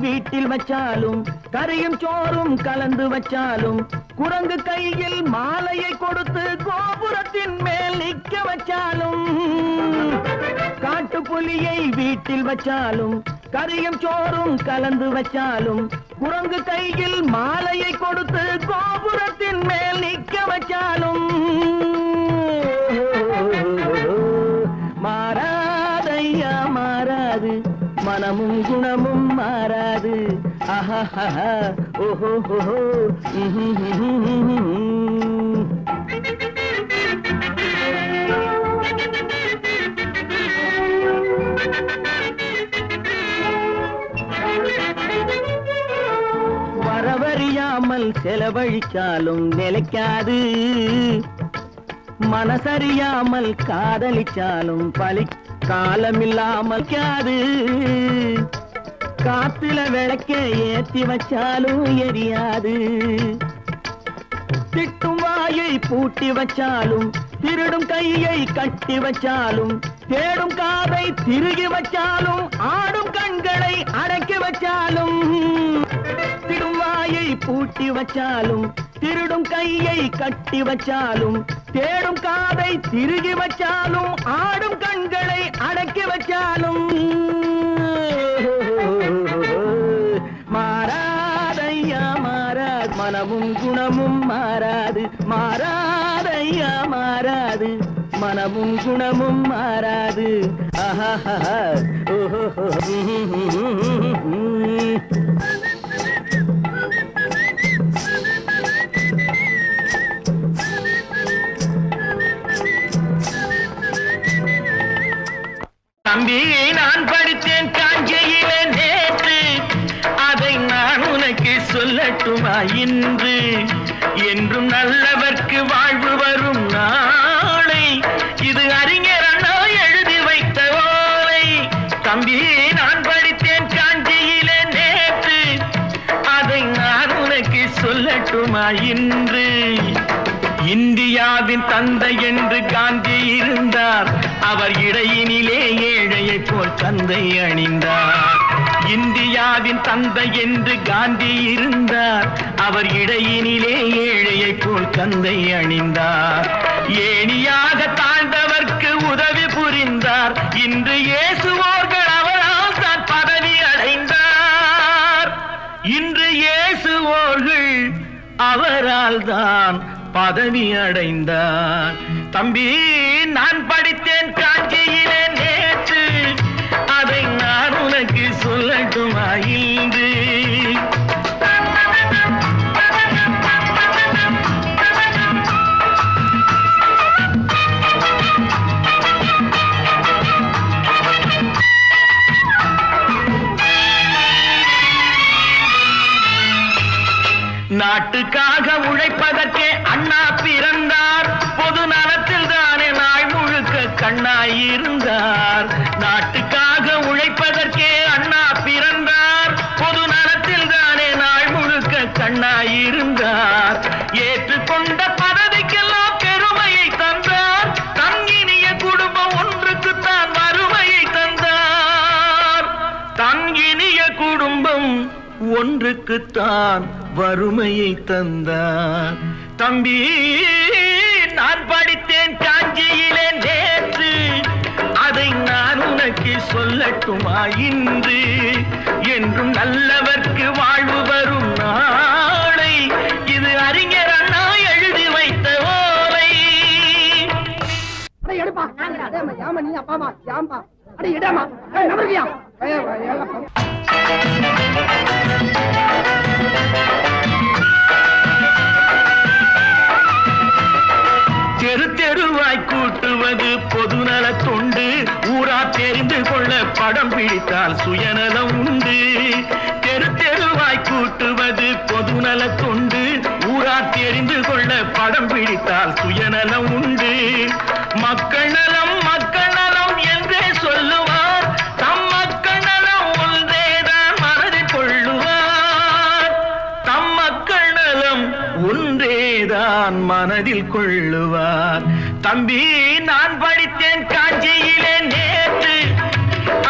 வீட்டில் வச்சாலும் கறியும் சோறும் கலந்து வச்சாலும் குரங்கு கையில் மாலையை கொடுத்து கோபுரத்தின் மேல் நிற்க வச்சாலும் காட்டுப்புலியை வீட்டில் வச்சாலும் கறியும் சோறும் கலந்து வச்சாலும் குரங்கு கையில் மாலையை கொடுத்து கோபுரத்தின் மேல் நிற்க வச்சாலும் மாறாதையா மாறாது மனமும் குணமும் மாறாது ஆஹா ஓஹோ வரவறியாமல் செலவழிச்சாலும் நிலைக்காது மனசறியாமல் காதலிச்சாலும் பலி காலமில்லாமல் காது காத்துல விளக்க ஏத்தி வச்சாலும் எரியாது திட்டும் வாயை பூட்டி வச்சாலும் திருடும் கையை கட்டி வச்சாலும் தேடும் காதை திருகி வச்சாலும் ஆடும் கண்களை அடக்கி வச்சாலும் திடும் வாயை பூட்டி வச்சாலும் திருடும் கையை கட்டி வச்சாலும் தேடும் காதை திருகி வச்சாலும் ஆடும் கண்களை அடக்கி வச்சாலும் மாறாதையா மாறாது மனமும் குணமும் மாறாது மாறாதையா மாறாது மனமும் குணமும் மாறாது ஆஹா ஓஹோ தம்பி நான் படித்தேன் காஞ்சியிலே நேற்று அதை நான் உனக்கு சொல்லட்டுமா இன்று என்றும் நல்லவர்க்கு வாழ்வு வரும் நாளை இது அறிஞர் அண்ணா எழுதி வைத்த ஓலை தம்பி நான் படித்தேன் காஞ்சியிலே நேற்று அதை நான் உனக்கு சொல்லட்டுமா இன்று இந்தியாவின் தந்தை என்று காந்தி இருந்தார் அவர் இடையினிலே ஏழையை போல் தந்தை அணிந்தார் இந்தியாவின் தந்தை என்று காந்தி இருந்தார் அவர் இடையினிலே ஏழையை போல் தந்தை அணிந்தார் ஏணியாக தாழ்ந்தவர்க்கு உதவி புரிந்தார் இன்று இயேசுவோர்கள் அவரால் தான் பதவி அடைந்தார் இன்று இயேசுவோர்கள் அவரால் தான் பதவி அடைந்தார் தம்பி நான் படித்தேன் காஞ்சியிலே நேற்று அதை நான் உனக்கு சொல்லட்டுமா இன்று நாட்டுக்காக உழைப்பதற்கே அண்ணா பிறந்தார் பொது நலத்தில் தானே நாள் முழுக்க கண்ணாயிருந்தார் நாட்டுக்காக உழைப்பதற்கே அண்ணா பிறந்தார் பொது நலத்தில் தானே நாள் முழுக்க கண்ணாயிருந்தார் ஏற்றுக்கொண்ட பதவிக்கெல்லாம் பெருமையை தந்தார் தங்கினிய குடும்பம் ஒன்றுக்குத்தான் வறுமையை தந்தார் தங்கினிய குடும்பம் ஒன்றுக்குத்தான் வறுமையை தந்தார் தம்பி நான் படித்தேன் காஞ்சியிலே நேற்று அதை நான் உனக்கு சொல்லட்டுமா இன்று என்றும் நல்லவர்க்கு வாழ்வு வரும் நாளை இது அறிஞர் அண்ணா எழுதி வைத்த ஓலை எடுப்பா யாமா நீ அப்பாமா யாம்பா அட இடமா நபர்கியா தெரு தெருவாய் கூட்டுவது பொதுநல தொண்டு ஊரா தெரிந்து கொள்ள படம் பிடித்தால் சுயநலம் உண்டு தெரு தெருவாய் கூட்டுவது பொதுநல தொண்டு ஊரா தெரிந்து கொள்ள படம் பிடித்தால் சுயநலம் உண்டு மக்கள் நலம் என்றே சொல்லுவார் தம் மக்கள் நலம் ஒன்றேதான் மனதில் கொள்ளுவார் தம் மக்கள் நலம் ஒன்றேதான் மனதில் கொள்ளுவார் தம்பி நான் படித்தேன் காஞ்சியிலே நேற்று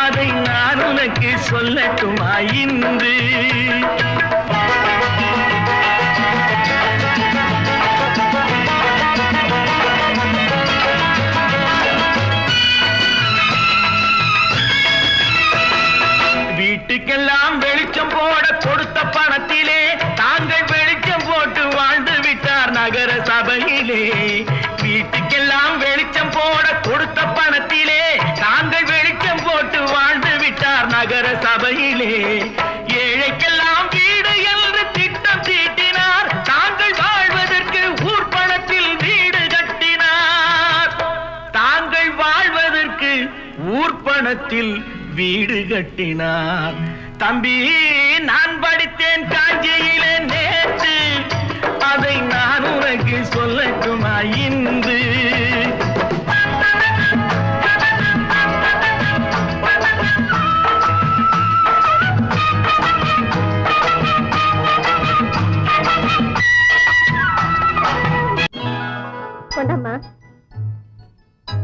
அதை நான் உனக்கு சொல்லட்டுமா இன்று? வீட்டுக்கெல்லாம் வெளிச்சம் போட கொடுத்த பணத்திலே தாங்கள் வெளிச்சம் போட்டு வாழ்ந்து விட்டார் நகர சபையிலே. வீட்டுக்கெல்லாம் வெளிச்சம் போட கொடுத்த பணத்திலே தாங்கள் வெளிச்சம் போட்டு வாழ்ந்து விட்டார் நகர சபையிலே. ஏழைக்கெல்லாம் வீடு என்று திட்டம் தீட்டினார், தாங்கள் வாழ்வதற்கு ஊர் பணத்தில் வீடு கட்டினார். தாங்கள் வாழ்வதற்கு ஊர் பணத்தில் வீடு கட்டினார். தம்பி, நான் படித்தேன் காஞ்சியிலே நேற்று, அதை நான் உனக்கு சொல்லட்டுமா இன்று? கொண்டாம்மா,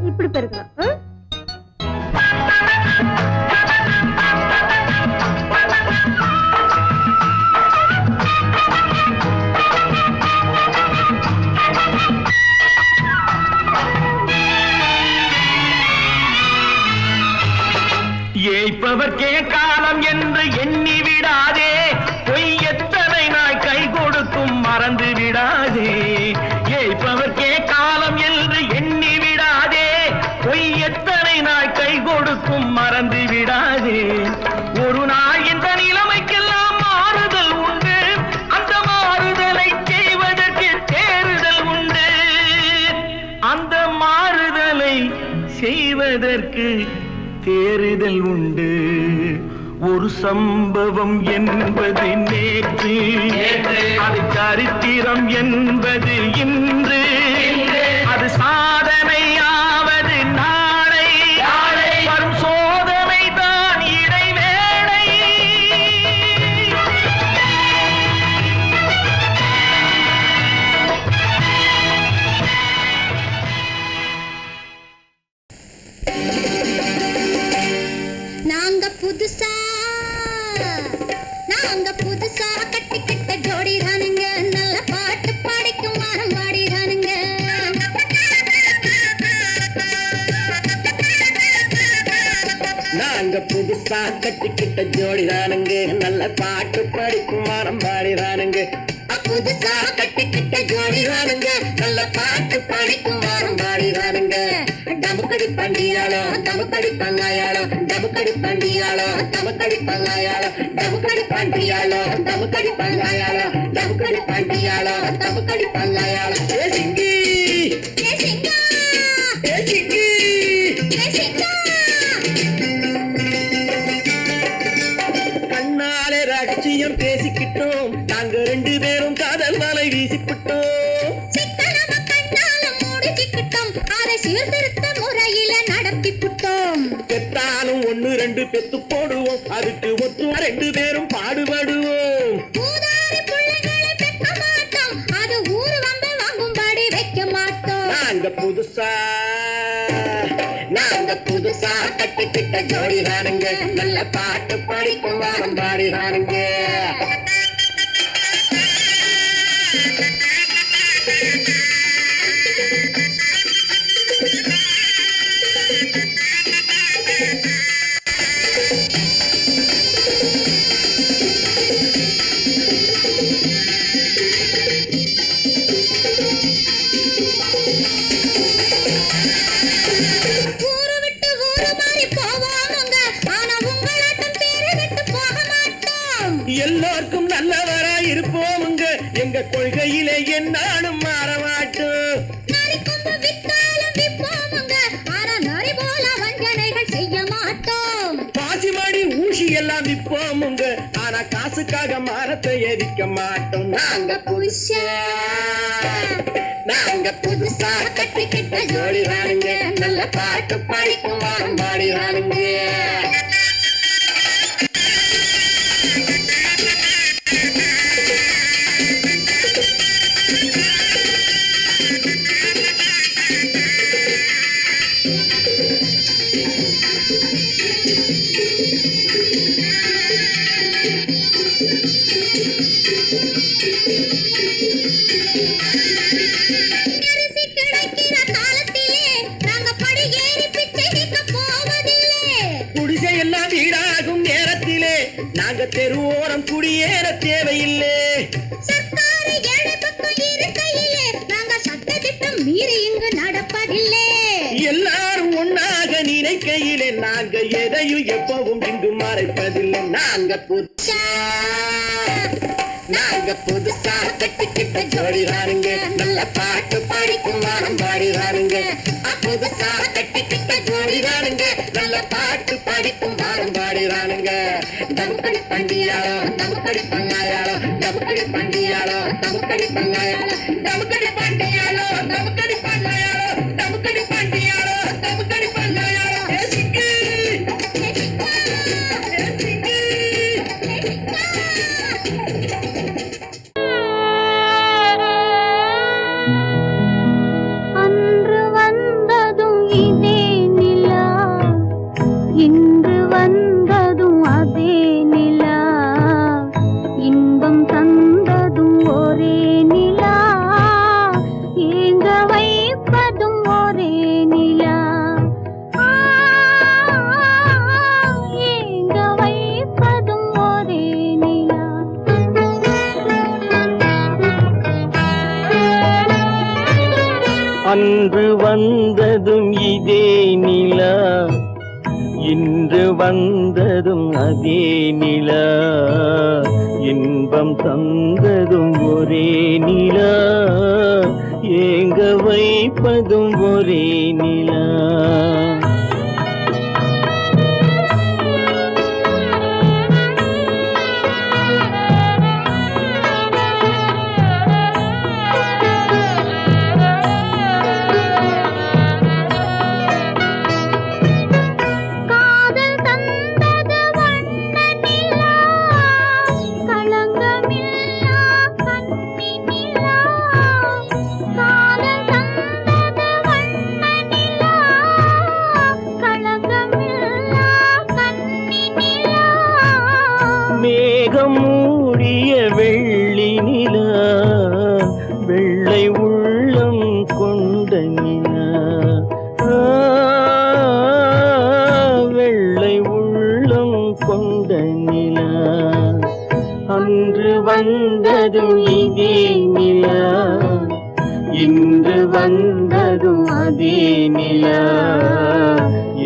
இப்படி பெருக்கணும். ஏய்ப்பவர்க்கே காலம் என்று எண்ணி விடாதே, பொய் எத்தனை நாய் கை கொடுக்கும் மறந்து விடாதே. ஏய்ப்பவர்க்கே காலம் என்று எண்ணி விடாதே, பொய் எத்தனை நாய் கை கொடுக்கும் மறந்து விடாதே. ஒரு நாள் இந்த நிலைமைக்கெல்லாம் மாறுதல் உண்டு, அந்த மாறுதலை செய்வதற்கு தேறுதல் உண்டு. அந்த மாறுதலை செய்வதற்கு தேறுதல் உண்டு. ஒரு சம்பவம் என்பது நேற்று, அது சரித்திரம் என்பது இன்று, அது சாதனையாவது நாளை, வரும் சோதனை தான் இடைவேளை. நாங்க புதுசா கட்டிக்கிட்ட ஜோடி தானுங்க, நல்ல பாட்டு பாடிக்கும் வாரம் பாடிதானுங்க. நாங்க புதுசா கட்டிக்கிட்ட ஜோடி தானுங்க, நல்ல பாட்டு படிக்கும் வாரம் பாடிதானுங்க. புதுசா கட்டிக்கிட்ட ஜோடி தானுங்க, நல்ல பாட்டு படிக்கும் வாரம் பாடிதானுங்க. டமுக்கடி பண்டியாளோ டமுக்கடி பங்காயாளோ, டமுக்கடி பண்டியாளோ டமுக்கடி பங்காயாளோ, டமுக்கடி பண்டியாளோ டமுக்கடி பங்காயாளோ, டமுக்கடி பண்டியாளோ டமுக்கடி பங்காயாளோ. ஏ சிங்கி ஏ சிங்கா, ஏ சிங்கி ஏ சிங்கா, கண்ணாலே ரகசியம் பேசிக்கிட்டோம், நாங்க ரெண்டு பேரும் காதல் மலை வீசிக்கிட்டோம். சிக்கனமா கண்ணால மூடிக்கிட்டோம், அதை சீர்திருத்த முறையில நடத்திவிட்டோம். பெத்தாலும் ஒண்ணு ரெண்டு பெத்து போடுவோம், அதுக்கு ஒத்துவா ரெண்டு பேரும் பாடுபடுவோம். ஊதாரி பிள்ளைகளை பெக்க மாட்டோம், அது ஊரு வந்து வாங்கும்படி வைக்க மாட்டோம். நாங்க புதுசா கட்டிக்கிட்ட ஜோடி தானுங்க, நல்ல பாட்டு படிக்கும் வாரம் பாடிதானுங்க. ஊரு விட்டு ஊரு மாறி போவோமுங்க, ஆனா உங்களாட்டம் பேரு விட்டு போக மாட்டோம். எல்லாருக்கும் நல்லவரா இருப்போமுங்க, எங்க கொள்கையிலே என்னாலும் மாற மாட்டோம். நரி கொம்பு வித்தாலும் விப்போமுங்க, ஆனா நரி போல வஞ்சனைகள் செய்ய மாட்டோம். பாசிமாடி ஊசி எல்லாம் விப்போமுங்க, ஆனா காசுக்காக மரத்தை எரிக்க மாட்டோம். நாங்க புதுசா கட்டிக்கிட்ட ஜோடி தானுங்க, நல்ல பாட்டு படிக்கும் வாரம் பாடிதானுங்க. தேட தேவையில்லை. சர்க்காரு ஏழை பக்கம் இருக்கையிலே நாங்க சட்ட திட்டம் மீறி இங்கு நடப்பதில்லை. எல்லாரும் ஒன்னாக நினைக்கையிலே நாங்க எதையும் எப்பவும் இங்கு மறைப்பதில்லை. நாங்க புதுசா கட்டிக்கிட்ட ஜோடிதானுங்க, நல்ல பாட்டு பாடிக்கும் வாரம் பாடிதானுங்க. புதுசா கட்டிக்கிட்ட ஜோடிதானுங்க, நல்ல பாட்டு பாடிக்கும் வாரம் பாடிதானுங்க. தமுக்கடி பண்டியாளோ தமுக்கடி பங்காயாளோ, தமுக்கடி பண்டியாளோ தமுக்கடி பங்காயாளோ, தமுக்கடி பண்டியாளோ தமுக்கடி பங்காயாளோ, தமுக்கடி பண்டியாளோ தமுக்கடி பங்காயாளோ. அன்று வந்ததும் இதே நிலா, இன்று வந்ததும் அதே நிலா, இன்பம் தந்ததும் ஒரே நிலா, ஏங்க வைப்பதும் ஒரே நிலா, ஏங்க வைப்பதும் ஒரே நிலா. அன்று வந்ததும் இதே நிலா, இன்று வந்ததும் அதே நிலா, இன்பம் தந்ததும் ஒரே நிலா, ஏங்க வைப்பதும் ஒரே நிலா. காதல் தந்தது வண்ண நிலா, களங்கமில்லா கன்னி நிலா, காதல் தந்தது வண்ண நிலா, களங்கமில்லா கன்னி நிலா. மேகம் மூடிய வெள்ளி நிலா, வெள்ளை உள்ளம் கொண்ட நிலா, வெள்ளை உள்ளம் கொண்ட நிலா. அன்று வந்ததும் இதே நிலா, இன்று வந்ததும் அதே நிலா,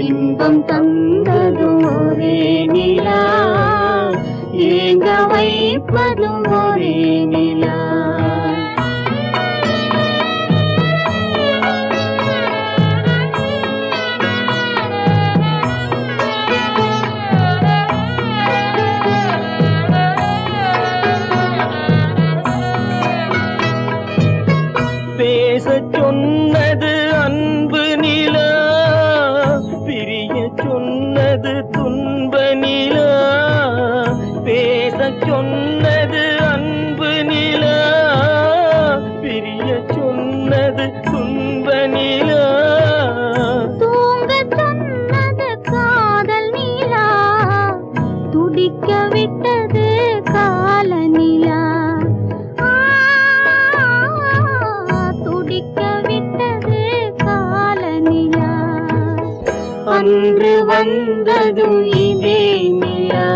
இன்பம் தந்ததும் ஒரே நிலா, ஏங்க வைப்பதும் ஒரே நிலா. பேசச் சொன்னது அன்பு நிலா, பிரிய சொன்னது துன்ப நிலா, பேசச் சொன்னது அன்பு நிலா, பிரிய சொன்னது துன்ப நிலா. தூங்கச் சொன்னது காதல் நிலா, துடிக்க விட்டது கால நிலா, துடிக்க விட்டது கால நிலா. அன்று வந்ததும் இதே நிலா,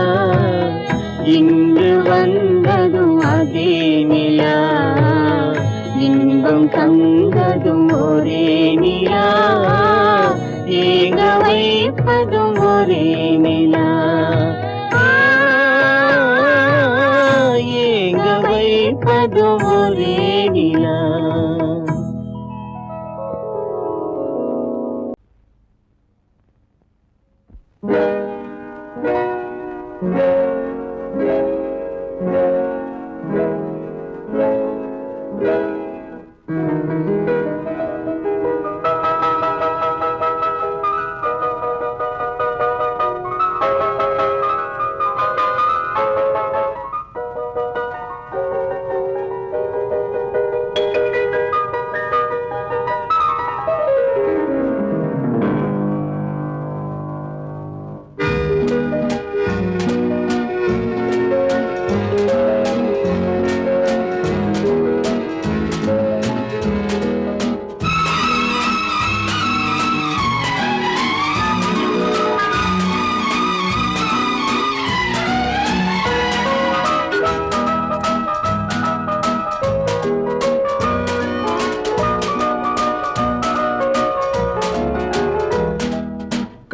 இன்று வந்ததும் அதே நிலா, இன்பம் தந்ததும் ஒரே நிலா, ஏங்க வைப்பதும் ஒரே நிலா, ஏங்க வைப்பதும் ஒரே நிலா.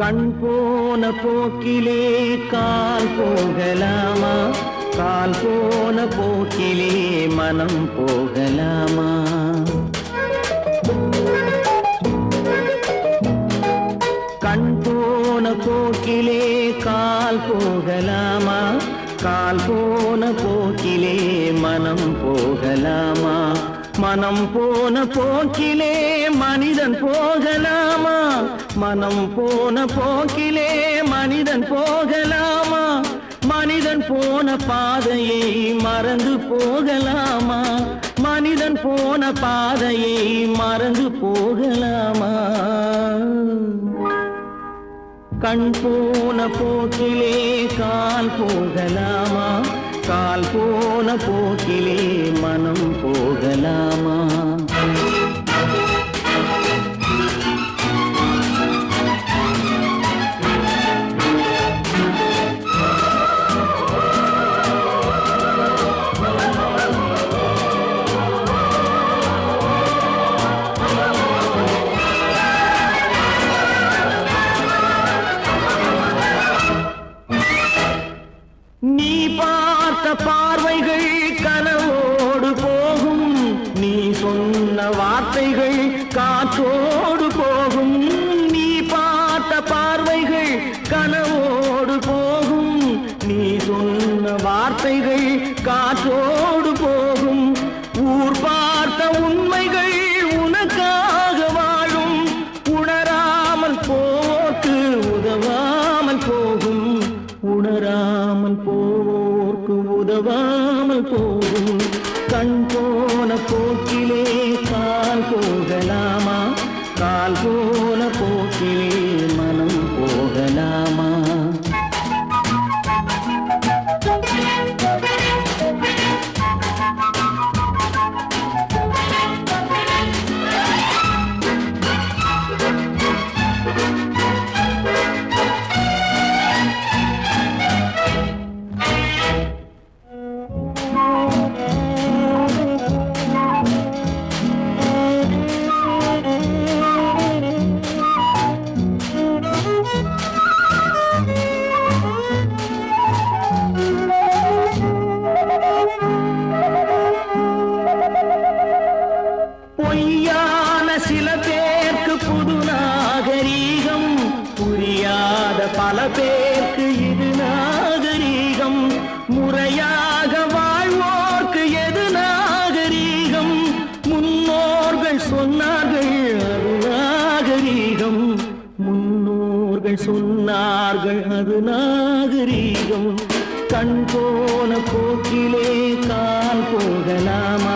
கண் போன போக்கிலே கால் போகலாமா, கால் போன போக்கிலே மனம் போகலாமா? கண் போன போக்கிலே கால் போகலாமா, கால் போன போக்கிலே மனம் போகலாமா? மனம் போன போக்கிலே மனிதன் போகலாமா, மனம் போன போக்கிலே மனிதன் போகலாமா? மனிதன் போன பாதையை மறந்து போகலாமா, மனிதன் போன பாதையை மறந்து போகலாமா? கண் போன போக்கிலே கால் போகலாமா, கால் போன போக்கிலே மனம் போகலாமா? நீ பார்த்த பார்வைகள் கனவோடு போகும், நீ சொன்ன வார்த்தைகள் காற்றோடு போகும். நீ பார்த்த பார்வைகள் கனவோடு போகும், நீ சொன்ன வார்த்தைகள் காற்றோடு போகும். ஊர் பார்த்த உண்மைகள் உனக்காக வாழும், உணராமல் போக்கு உதவாமல் போகும், உணராமல் போவோர்க்கு உதவாமல் போகும். கண் போன போக்கிலே கால் போகலாமா, கால் போன போக்கிலே மனம் போகலாமா? பொய்யான சில பேருக்கு புது நாகரீகம், புரியாத பல பேருக்கு இது நாகரீகம். முறையாக வாழ்வோர்க்கு எது நாகரீகம்? முன்னோர்கள் சொன்னார்கள் அது நாகரீகம், முன்னோர்கள் சொன்னார்கள் அது நாகரீகம். கண் போன போக்கிலே கால் போகலாமா,